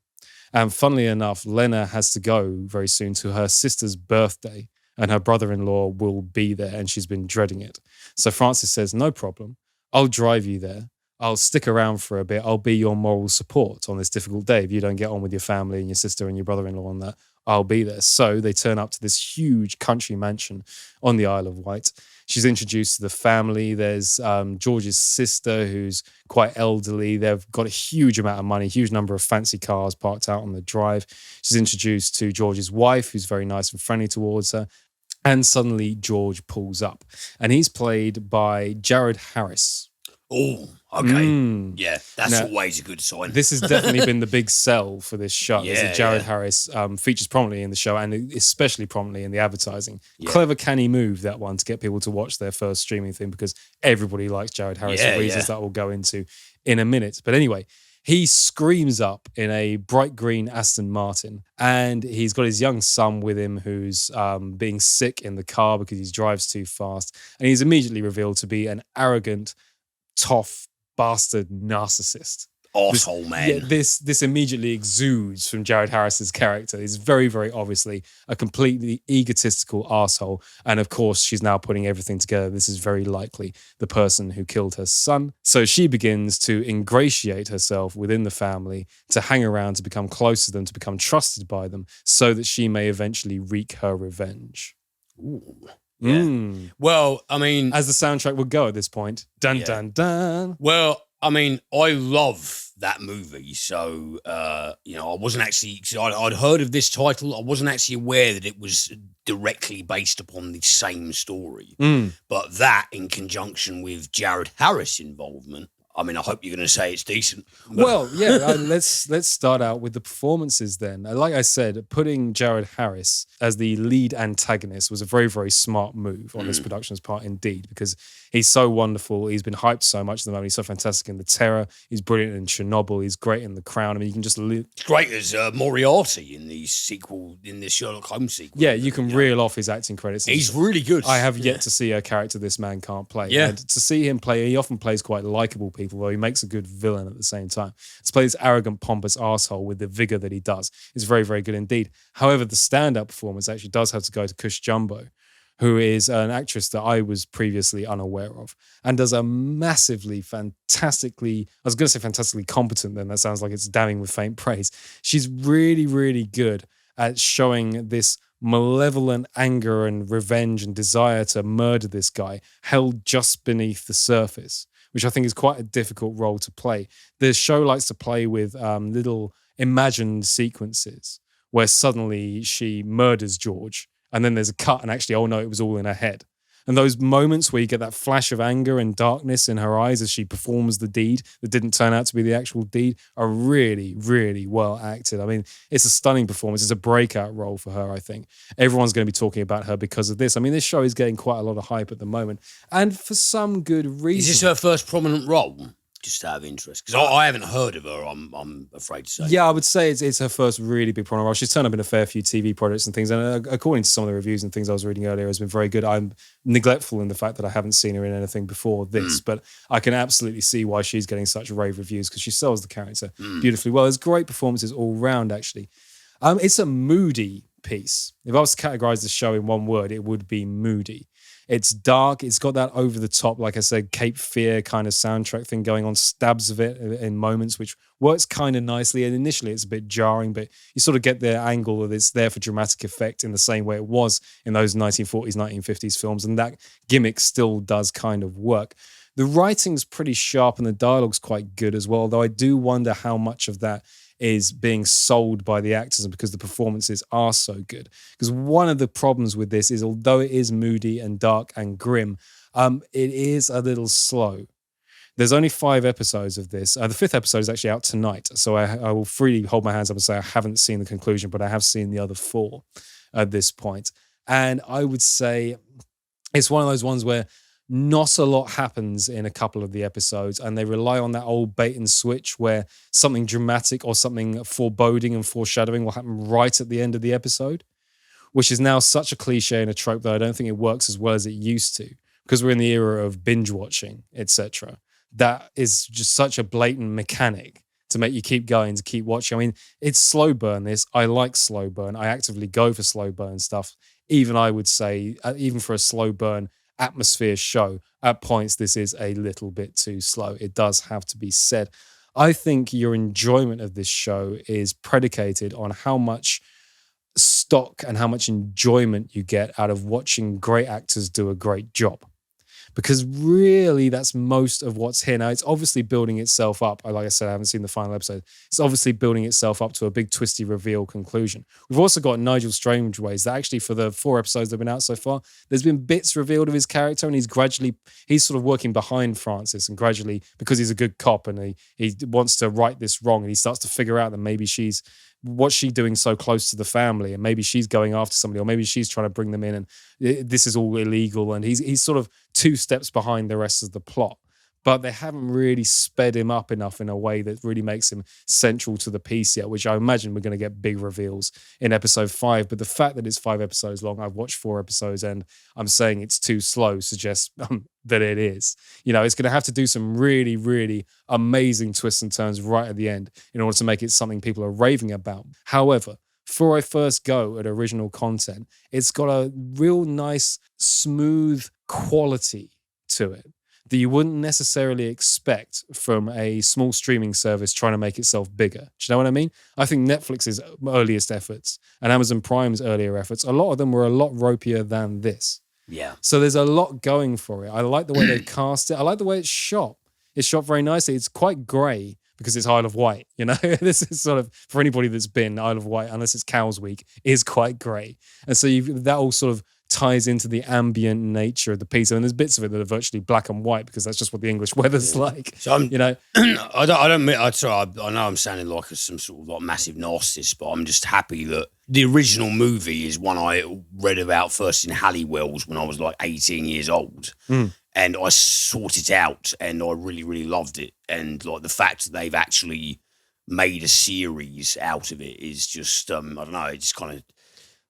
And funnily enough, Lena has to go very soon to her sister's birthday and her brother-in-law will be there and she's been dreading it. So Francis says, no problem. I'll drive you there. I'll stick around for a bit. I'll be your moral support on this difficult day. If you don't get on with your family and your sister and your brother-in-law on that, I'll be there. So they turn up to this huge country mansion on the Isle of Wight. She's introduced to the family. There's George's sister, who's quite elderly. They've got a huge amount of money, huge number of fancy cars parked out on the drive. She's introduced to George's wife, who's very nice and friendly towards her. And suddenly George pulls up. And he's played by Jared Harris. Oh, okay. Yeah, that's always a good sign. This has definitely been the big sell for this show. Yeah, is that Jared Harris features prominently in the show and especially prominently in the advertising. Yeah. Clever, canny move, that one, to get people to watch their first streaming thing because everybody likes Jared Harris for reasons that we'll go into in a minute. But anyway, he screams up in a bright green Aston Martin and he's got his young son with him who's being sick in the car because he drives too fast. And he's immediately revealed to be an arrogant, tough, bastard narcissist. Arsehole, man. Yeah, this immediately exudes from Jared Harris's character. He's very, very obviously a completely egotistical arsehole. And of course, she's now putting everything together. This is very likely the person who killed her son. So she begins to ingratiate herself within the family, to hang around, to become close to them, to become trusted by them, so that she may eventually wreak her revenge. Ooh. Yeah. Well, I mean, as the soundtrack would go at this point, dun dun dun. Well, I mean, I love that movie. So, I wasn't actually, I'd heard of this title. I wasn't actually aware that it was directly based upon the same story. But that, in conjunction with Jared Harris' involvement, I mean, I hope you're going to say it's decent. Well, yeah, let's start out with the performances then. Like I said, putting Jared Harris as the lead antagonist was a very, very smart move on this production's part indeed, because he's so wonderful. He's been hyped so much at the moment. He's so fantastic in The Terror. He's brilliant in Chernobyl. He's great in The Crown. I mean, you can just... He's great as Moriarty in the sequel, in this Sherlock Holmes sequel. Yeah, you can reel off his acting credits. He's really good. I have yet to see a character this man can't play. Yeah. And to see him play, he often plays quite likable people, though he makes a good villain at the same time. To play this arrogant, pompous arsehole with the vigor that he does is very, very good indeed. However, the stand-up performance actually does have to go to Cush Jumbo, who is an actress that I was previously unaware of and does a massively, fantastically, I was going to say fantastically competent, then that sounds like it's damning with faint praise. She's really, really good at showing this malevolent anger and revenge and desire to murder this guy held just beneath the surface, which I think is quite a difficult role to play. The show likes to play with little imagined sequences where suddenly she murders George and then there's a cut and actually, oh no, it was all in her head. And those moments where you get that flash of anger and darkness in her eyes as she performs the deed that didn't turn out to be the actual deed are really, really well acted. I mean, it's a stunning performance. It's a breakout role for her, I think. Everyone's going to be talking about her because of this. I mean, this show is getting quite a lot of hype at the moment, and for some good reason. Is this her first prominent role? Just out of interest, because I haven't heard of her. I'm afraid to say. Yeah, I would say it's her first really big prominent role. She's turned up in a fair few TV projects and things, and according to some of the reviews and things I was reading earlier, has been very good. I'm neglectful in the fact that I haven't seen her in anything before this, but I can absolutely see why she's getting such rave reviews because she sells the character beautifully well. There's great performances all round, actually. It's a moody piece. If I was to categorize the show in one word, it would be moody. It's dark. It's got that over the top, like I said, Cape Fear kind of soundtrack thing going on, stabs of it in moments, which works kind of nicely. And initially it's a bit jarring, but you sort of get the angle that it's there for dramatic effect in the same way it was in those 1940s, 1950s films. And that gimmick still does kind of work. The writing's pretty sharp and the dialogue's quite good as well, though I do wonder how much of that is being sold by the actors and because the performances are so good. Because one of the problems with this is, although it is moody and dark and grim, it is a little slow. There's only 5 episodes of this. The 5th episode is actually out tonight, so I will freely hold my hands up and say I haven't seen the conclusion, but I have seen the other 4 at this point. And I would say it's one of those ones where not a lot happens in a couple of the episodes, and they rely on that old bait and switch where something dramatic or something foreboding and foreshadowing will happen right at the end of the episode, which is now such a cliche and a trope that I don't think it works as well as it used to, because we're in the era of binge watching, etc. That is just such a blatant mechanic to make you keep going, to keep watching. I mean, it's slow burn this. I like slow burn. I actively go for slow burn stuff. Even I would say, even for a slow burn atmosphere show, at points this is a little bit too slow. It does have to be said. I think your enjoyment of this show is predicated on how much stock and how much enjoyment you get out of watching great actors do a great job. Because really, that's most of what's here. Now, it's obviously building itself up. Like I said, I haven't seen the final episode. It's obviously building itself up to a big twisty reveal conclusion. We've also got Nigel Strangeways that actually, for the 4 episodes that have been out so far, there's been bits revealed of his character, and he's sort of working behind Frances, and gradually, because he's a good cop and he wants to right this wrong, and he starts to figure out that maybe what's she doing so close to the family, and maybe she's going after somebody, or maybe she's trying to bring them in, and this is all illegal, and he's sort of 2 steps behind the rest of the plot. But they haven't really sped him up enough in a way that really makes him central to the piece yet, which I imagine we're going to get big reveals in episode 5. But the fact that it's 5 episodes long, I've watched 4 episodes and I'm saying it's too slow suggests that it is. You know, it's going to have to do some really, really amazing twists and turns right at the end in order to make it something people are raving about. However, for a first go at original content, it's got a real nice, smooth quality to it that you wouldn't necessarily expect from a small streaming service trying to make itself bigger. Do you know what I mean? I think Netflix's earliest efforts and Amazon Prime's earlier efforts, a lot of them were a lot ropier than this. Yeah. So there's a lot going for it. I like the way they cast it. I like the way it's shot. It's shot very nicely. It's quite grey because it's Isle of Wight. You know, this is sort of, for anybody that's been Isle of Wight, unless it's Cows Week, is quite grey. And so that all sort of ties into the ambient nature of the piece. And there's bits of it that are virtually black and white because that's just what the English weather's like. So you know, I know I'm sounding like some sort of like massive narcissist, but I'm just happy that the original movie is one I read about first in Halliwell's when I was like 18 years old. And I sought it out and I really, really loved it. And like the fact that they've actually made a series out of it is just, I don't know, it's kind of,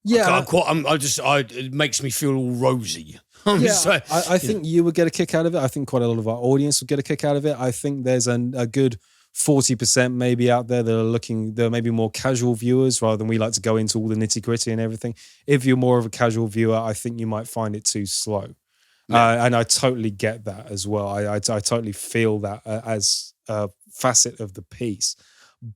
it makes me feel all rosy. I think you would get a kick out of it. I think quite a lot of our audience would get a kick out of it. I think there's a good 40% maybe out there that are they're maybe more casual viewers rather than we like to go into all the nitty gritty and everything. If you're more of a casual viewer, I think you might find it too slow. And I totally get that as well. I totally feel that as a facet of the piece.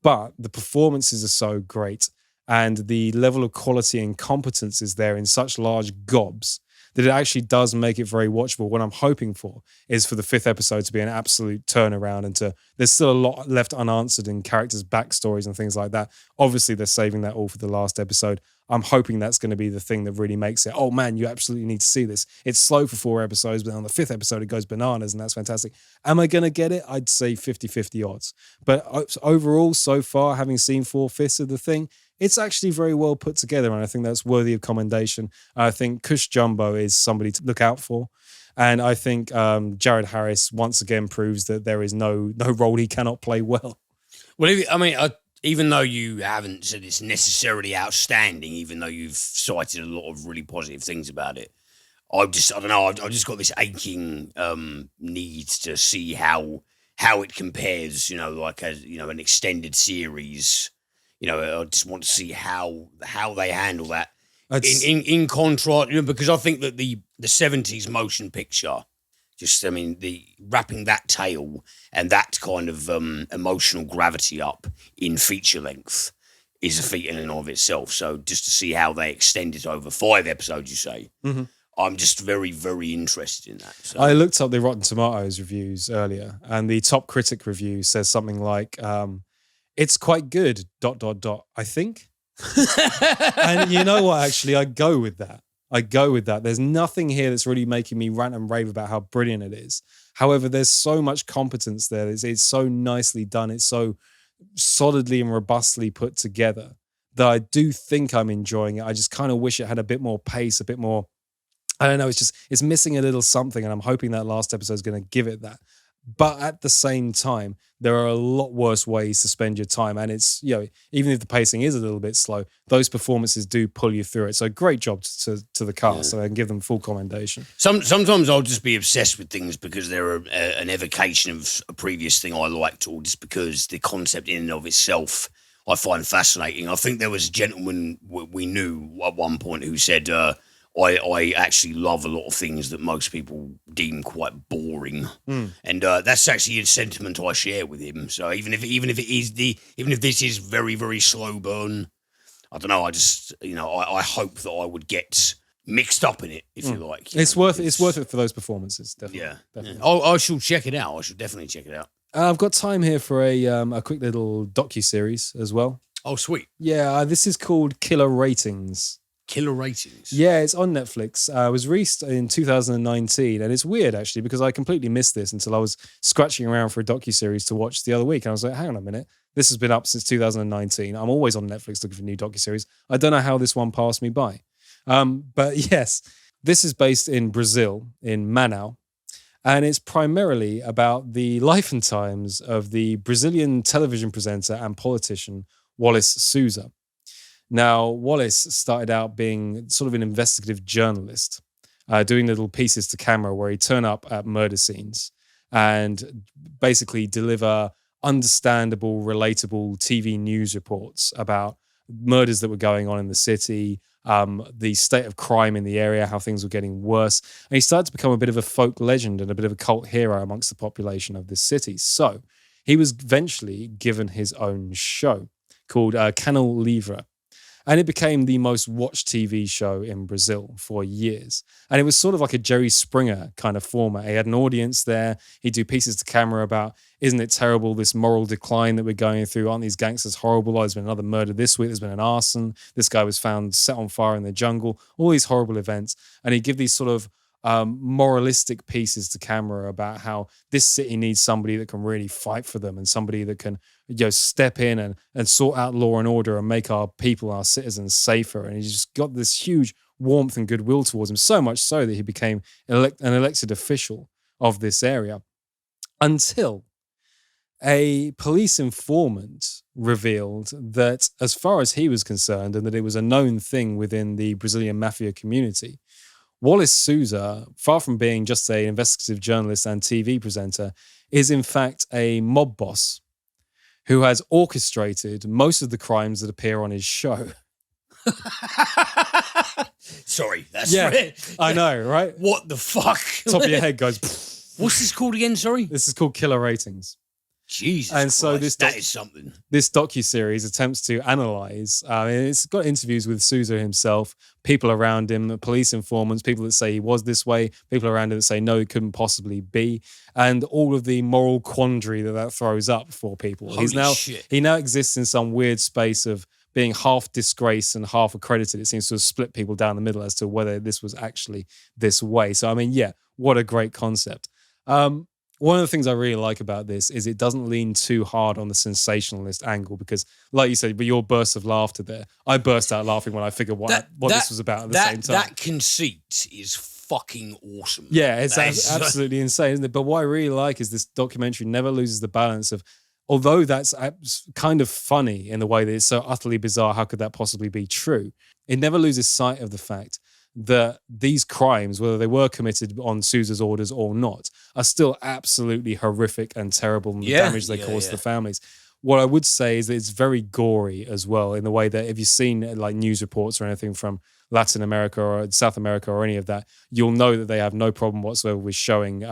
But the performances are so great and the level of quality and competence is there in such large gobs that it actually does make it very watchable. What I'm hoping for is for the 5th episode to be an absolute turnaround and there's still a lot left unanswered in characters' backstories and things like that. Obviously, they're saving that all for the last episode. I'm hoping that's going to be the thing that really makes it, oh man, you absolutely need to see this. It's slow for 4 episodes, but on the 5th episode, it goes bananas and that's fantastic. Am I going to get it? I'd say 50-50 odds. But overall, so far, having seen 4/5 of the thing, it's actually very well put together, and I think that's worthy of commendation. I think Cush Jumbo is somebody to look out for, and I think Jared Harris once again proves that there is no role he cannot play well. Well, even though you haven't said it's necessarily outstanding, even though you've cited a lot of really positive things about it, I don't know. I've just got this aching need to see how it compares. You know, like an extended series. You know, I just want to see how they handle that in contrast, because I think that the 70s motion picture, the wrapping that tale and that kind of emotional gravity up in feature length is a feat in and of itself. So just to see how they extend it over 5 episodes, you say, I'm just very, very interested in that. So. I looked up the Rotten Tomatoes reviews earlier, and the top critic review says something like, it's quite good, ... I think. And you know what, actually, I go with that. There's nothing here that's really making me rant and rave about how brilliant it is. However, there's so much competence there. It's so nicely done. It's so solidly and robustly put together that I do think I'm enjoying it. I just kind of wish it had a bit more pace, a bit more, I don't know, it's missing a little something, and I'm hoping that last episode is going to give it that. But at the same time, there are a lot worse ways to spend your time. And it's, even if the pacing is a little bit slow, those performances do pull you through it. So great job to the cast. So I can give them full commendation. Sometimes I'll just be obsessed with things because they're an evocation of a previous thing I liked, or just because the concept in and of itself I find fascinating. I think there was a gentleman we knew at one point who said, I actually love a lot of things that most people deem quite boring, and that's actually a sentiment I share with him. So even if this is very, very slow burn, I don't know. I just I hope that I would get mixed up in it, if you like. It's worth it for those performances. Definitely. Yeah, definitely. I shall check it out. I should definitely check it out. I've got time here for a quick little docu-series as well. Oh, sweet. Yeah, this is called Killer Ratings. Killer Ratings. Yeah, it's on Netflix. It was released in 2019, and it's weird actually because I completely missed this until I was scratching around for a docuseries to watch the other week, and I was like, hang on a minute, this has been up since 2019. I'm always on Netflix looking for new docuseries. I don't know how this one passed me by. But yes, this is based in Brazil, in Manaus, and it's primarily about the life and times of the Brazilian television presenter and politician Wallace Souza. Now, Wallace started out being sort of an investigative journalist, doing little pieces to camera where he'd turn up at murder scenes and basically deliver understandable, relatable TV news reports about murders that were going on in the city, the state of crime in the area, how things were getting worse. And he started to become a bit of a folk legend and a bit of a cult hero amongst the population of this city. So he was eventually given his own show called Canal Livre. And it became the most watched TV show in Brazil for years. And it was sort of like a Jerry Springer kind of format. He had an audience there. He'd do pieces to camera about, isn't it terrible, this moral decline that we're going through? Aren't these gangsters horrible? Oh, there's been another murder this week. There's been an arson. This guy was found set on fire in the jungle. All these horrible events. And he'd give these sort of moralistic pieces to camera about how this city needs somebody that can really fight for them and somebody that can, step in and sort out law and order and make our people, our citizens safer. And he just got this huge warmth and goodwill towards him, so much so that he became an elected official of this area, until a police informant revealed that, as far as he was concerned, and that it was a known thing within the Brazilian mafia community, Wallace Souza, far from being just an investigative journalist and TV presenter, is in fact a mob boss who has orchestrated most of the crimes that appear on his show. Sorry, that's yeah, I know, right? What the fuck? Top of your head goes. What's this called again? Sorry, this is called Killer Ratings. Jesus, and Christ, so that is something. This docuseries attempts to analyze. It's got interviews with Souza himself, people around him, police informants, people that say he was this way, people around him that say no, it couldn't possibly be, and all of the moral quandary that throws up for people. Holy shit. He now exists in some weird space of being half disgraced and half accredited. It seems to have split people down the middle as to whether this was actually this way. So, I mean, yeah, what a great concept. One of the things I really like about this is it doesn't lean too hard on the sensationalist angle because, like you said, with your burst of laughter there, I burst out laughing when I figured what this was about at the same time. That conceit is fucking awesome. Yeah, it's absolutely insane, isn't it? But what I really like is this documentary never loses the balance of, although that's kind of funny in the way that it's so utterly bizarre, how could that possibly be true? It never loses sight of the fact that these crimes, whether they were committed on Souza's orders or not, are still absolutely horrific and terrible, and the damage they cause to the families. What I would say is that it's very gory as well, in the way that if you've seen like news reports or anything from Latin America or South America or any of that, you'll know that they have no problem whatsoever with showing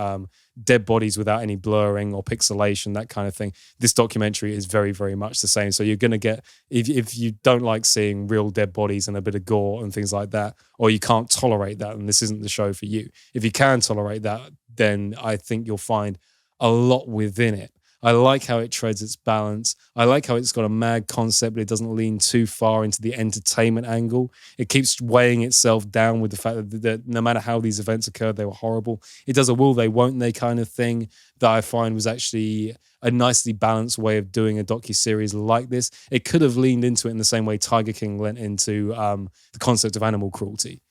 dead bodies without any blurring or pixelation, that kind of thing. This documentary is very, very much the same. So you're going to get, if you don't like seeing real dead bodies and a bit of gore and things like that, or you can't tolerate that, and this isn't the show for you. If you can tolerate that, then I think you'll find a lot within it. I like how it treads its balance. I like how it's got a mad concept, but it doesn't lean too far into the entertainment angle. It keeps weighing itself down with the fact that no matter how these events occurred, they were horrible. It does a will they, won't they kind of thing that I find was actually a nicely balanced way of doing a docuseries like this. It could have leaned into it in the same way Tiger King lent into the concept of animal cruelty,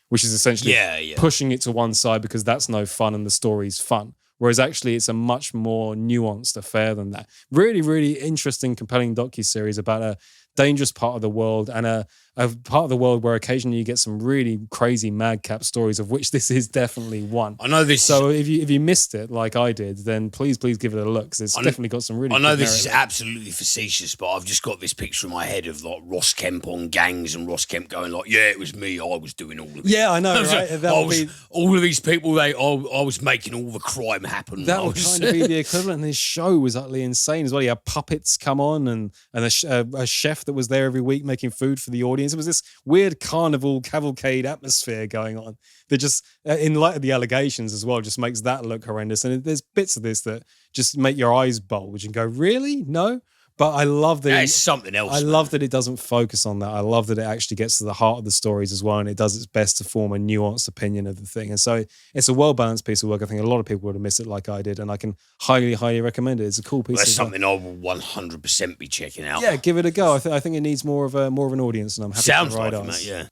which is essentially pushing it to one side because that's no fun and the story's fun. Whereas actually it's a much more nuanced affair than that. Really, really interesting, compelling docuseries about a dangerous part of the world and a part of the world where occasionally you get some really crazy madcap stories, of which this is definitely one. I know this. So if you missed it like I did, then please give it a look, because it's definitely got some really. I know this is absolutely facetious, but I've just got this picture in my head of like Ross Kemp on gangs and Ross Kemp going like, "Yeah, it was me. I was doing all of it." Yeah, I know, right? All of these people. I was making all the crime happen. That would kind of be the equivalent. And his show was utterly insane as well. He had puppets come on and a chef that was there every week making food for the audience. It was this weird carnival cavalcade atmosphere going on that just, in light of the allegations as well, just makes that look horrendous. And there's bits of this that just make your eyes bulge and go, really? No? But I love that it's something else. I love that it doesn't focus on that. I love that it actually gets to the heart of the stories as well, and it does its best to form a nuanced opinion of the thing. And so it's a well-balanced piece of work. I think a lot of people would have missed it like I did, and I can highly, highly recommend it. It's a cool piece. That's something I will 100% be checking out. Yeah, give it a go. I think it needs more of an audience, and I'm happy Sounds to ride like on. that, yeah.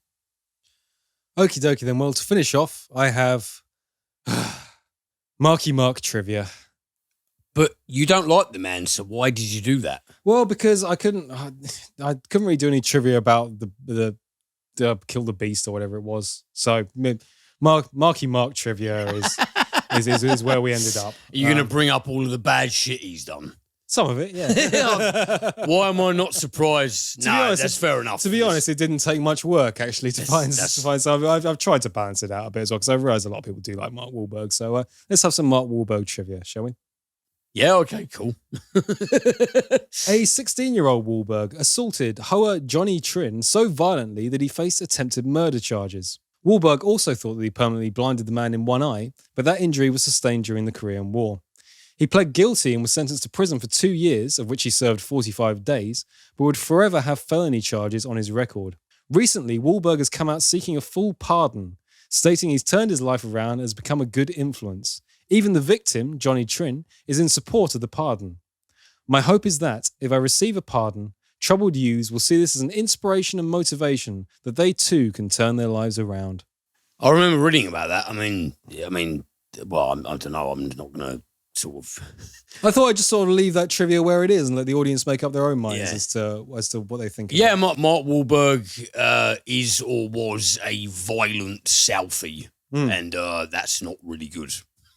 Okie dokie then. Well, to finish off, I have Marky Mark trivia. But you don't like the man, so why did you do that? Well, because I couldn't really do any trivia about the Kill the Beast or whatever it was. So Marky Mark trivia is where we ended up. Are you going to bring up all of the bad shit he's done? Some of it, yeah. Why am I not surprised? No, that's fair enough. To be honest, it didn't take much work actually to find. So I've tried to balance it out a bit as well, because I realise a lot of people do like Mark Wahlberg. So let's have some Mark Wahlberg trivia, shall we? Yeah, okay, cool. A 16-year-old Wahlberg assaulted Hoa Johnny Trin so violently that he faced attempted murder charges. Wahlberg also thought that he permanently blinded the man in one eye, but that injury was sustained during the Korean War. He pled guilty and was sentenced to prison for 2 years, of which he served 45 days, but would forever have felony charges on his record. Recently, Wahlberg has come out seeking a full pardon, stating he's turned his life around and has become a good influence. Even the victim, Johnny Trin, is in support of the pardon. My hope is that, if I receive a pardon, troubled youths will see this as an inspiration and motivation that they too can turn their lives around. I remember reading about that. I don't know. I'm not going to sort of... I thought I'd just sort of leave that trivia where it is and let the audience make up their own minds as to what they think. Yeah, Mark Wahlberg is or was a violent Southie, and that's not really good.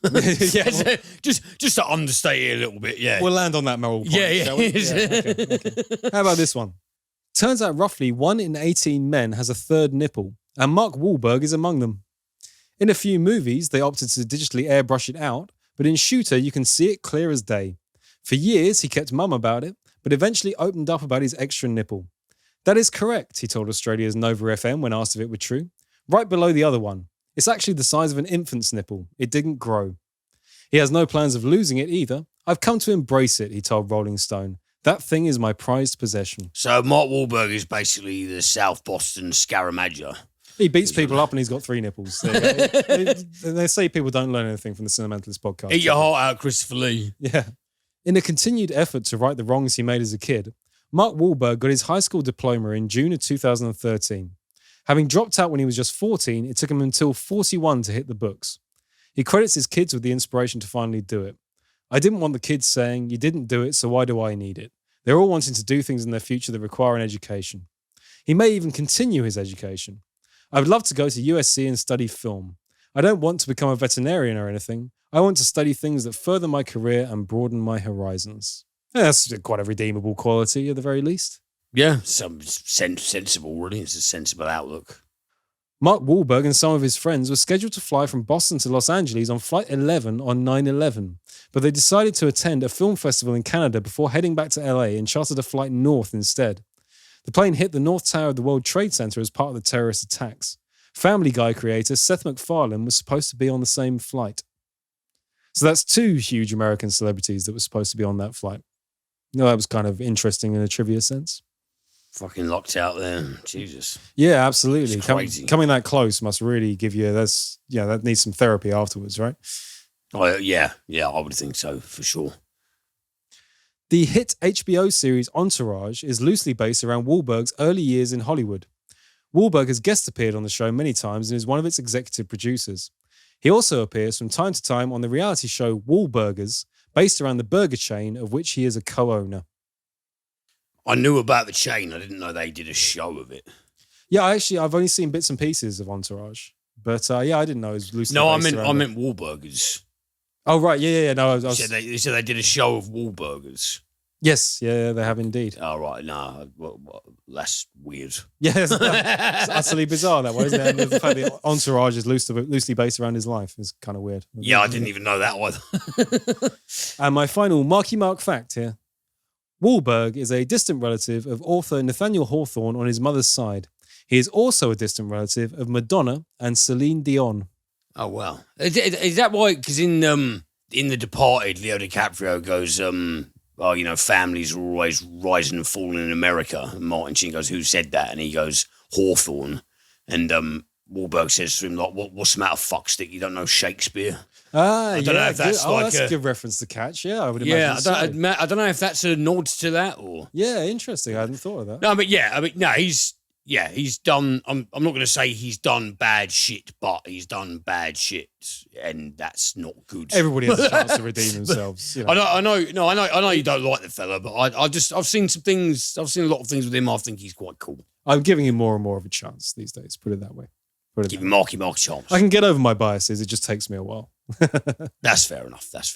Yeah, well, just to understate it a little bit, yeah. We'll land on that moral point. Yeah. Okay. How about this one? Turns out roughly 1 in 18 men has a third nipple, and Mark Wahlberg is among them. In a few movies, they opted to digitally airbrush it out, but in Shooter, you can see it clear as day. For years, he kept mum about it, but eventually opened up about his extra nipple. That is correct, he told Australia's Nova FM when asked if it were true. Right below the other one. It's actually the size of an infant's nipple. It didn't grow. He has no plans of losing it either. I've come to embrace it, he told Rolling Stone. That thing is my prized possession. So Mark Wahlberg is basically the South Boston Scaramanga. He beats people up and he's got 3 nipples. They say people don't learn anything from the Cinementalist podcast. Eat your heart out, Christopher Lee. Yeah. In a continued effort to right the wrongs he made as a kid, Mark Wahlberg got his high school diploma in June of 2013. Having dropped out when he was just 14, it took him until 41 to hit the books. He credits his kids with the inspiration to finally do it. I didn't want the kids saying, you didn't do it, so why do I need it? They're all wanting to do things in their future that require an education. He may even continue his education. I would love to go to USC and study film. I don't want to become a veterinarian or anything. I want to study things that further my career and broaden my horizons. Yeah, that's quite a redeemable quality at the very least. Yeah, some sensible, really. It's a sensible outlook. Mark Wahlberg and some of his friends were scheduled to fly from Boston to Los Angeles on Flight 11 on 9/11, but they decided to attend a film festival in Canada before heading back to LA and chartered a flight north instead. The plane hit the North Tower of the World Trade Center as part of the terrorist attacks. Family Guy creator Seth MacFarlane was supposed to be on the same flight. So that's 2 huge American celebrities that were supposed to be on that flight. That was kind of interesting in a trivia sense. Fucking locked out there. Jesus. Yeah, absolutely. It's crazy. Coming that close must really give you, that needs some therapy afterwards, right? Oh, yeah, I would think so, for sure. The hit HBO series Entourage is loosely based around Wahlberg's early years in Hollywood. Wahlberg has guest appeared on the show many times and is one of its executive producers. He also appears from time to time on the reality show Wahlburgers, based around the burger chain of which he is a co-owner. I knew about the chain. I didn't know they did a show of it. Yeah, I've only seen bits and pieces of Entourage. But I didn't know it was loosely based around I meant Wahlburgers. Oh, right. Yeah. No, You said they did a show of Wahlburgers. Yes, yeah, they have indeed. Oh, right. No, well, that's weird. Yeah, it's utterly bizarre that way, isn't it? And the fact that Entourage is loosely based around his life is kind of weird. Yeah, I didn't even know that either. And my final Marky Mark fact here. Wahlberg is a distant relative of author Nathaniel Hawthorne on his mother's side. He is also a distant relative of Madonna and Celine Dion. Oh, wow. Is that why? Because in The Departed, Leo DiCaprio goes... families are always rising and falling in America. And Martin Sheen goes, who said that? And he goes, Hawthorne. And Wahlberg says to him, like, what's the matter, fuckstick? You don't know Shakespeare? I don't know if that's that's a good reference to catch. Yeah, I would imagine. Yeah, I don't know if that's a nod to that or. Yeah, interesting. I hadn't thought of that. No, but he's done. I'm not going to say he's done bad shit, but he's done bad shit, and that's not good. Everybody has a chance to redeem themselves. You know. I know you don't like the fella, but I've seen some things. I've seen a lot of things with him. I think he's quite cool. I'm giving him more and more of a chance these days. Put it that way. Give him Marky chance. I can get over my biases. It just takes me a while. That's fair enough. Mate.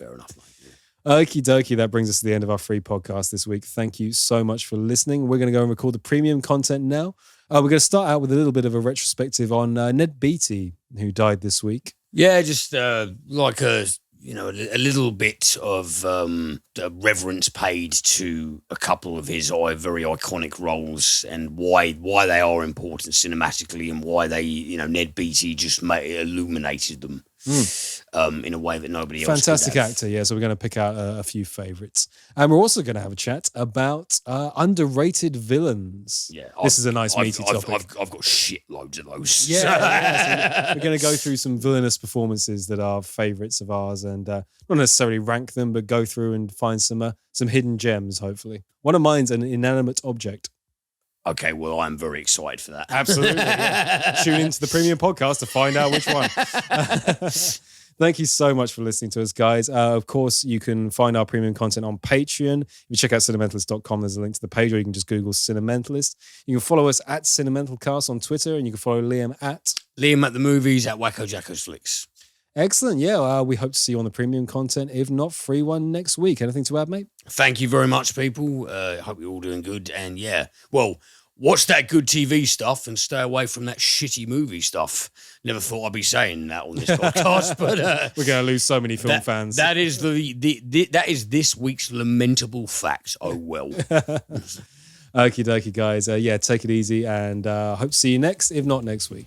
Yeah. Okie dokie, that brings us to the end of our free podcast this week. Thank you so much for listening. We're going to go and record the premium content now. We're going to start out with a little bit of a retrospective on Ned Beatty, who died this week. Yeah, just like a a little bit of reverence paid to a couple of his very iconic roles and why they are important cinematically and why they, Ned Beatty just illuminated them in a way that nobody else Fantastic could have. actor, yeah. So we're going to pick out a few favourites. And we're also going to have a chat about underrated villains. Yeah, this is a nice meaty topic. I've got shitloads of those. Yeah. So we're going to go through some villainous performances that are favourites of ours and not necessarily rank them, but go through and find some hidden gems, hopefully. One of mine's an inanimate object. Okay, well, I'm very excited for that. Absolutely. Yeah. Tune into the premium podcast to find out which one. Thank you so much for listening to us, guys. Of course, you can find our premium content on Patreon. If you check out cinementalist.com, there's a link to the page, or you can just Google Cinementalist. You can follow us at Cinementalcast on Twitter, and you can follow Liam at the Movies at Wacko Jacko's Flicks. Excellent. Yeah, we hope to see you on the premium content, if not free one next week. Anything to add, mate? Thank you very much, people. Hope you're all doing good. And yeah, well, watch that good TV stuff and stay away from that shitty movie stuff. Never thought I'd be saying that on this podcast, but we're going to lose so many film fans. That is that is this week's lamentable fact. Oh well. Okie dokie, guys. Yeah, take it easy, and hope to see you next, if not next week.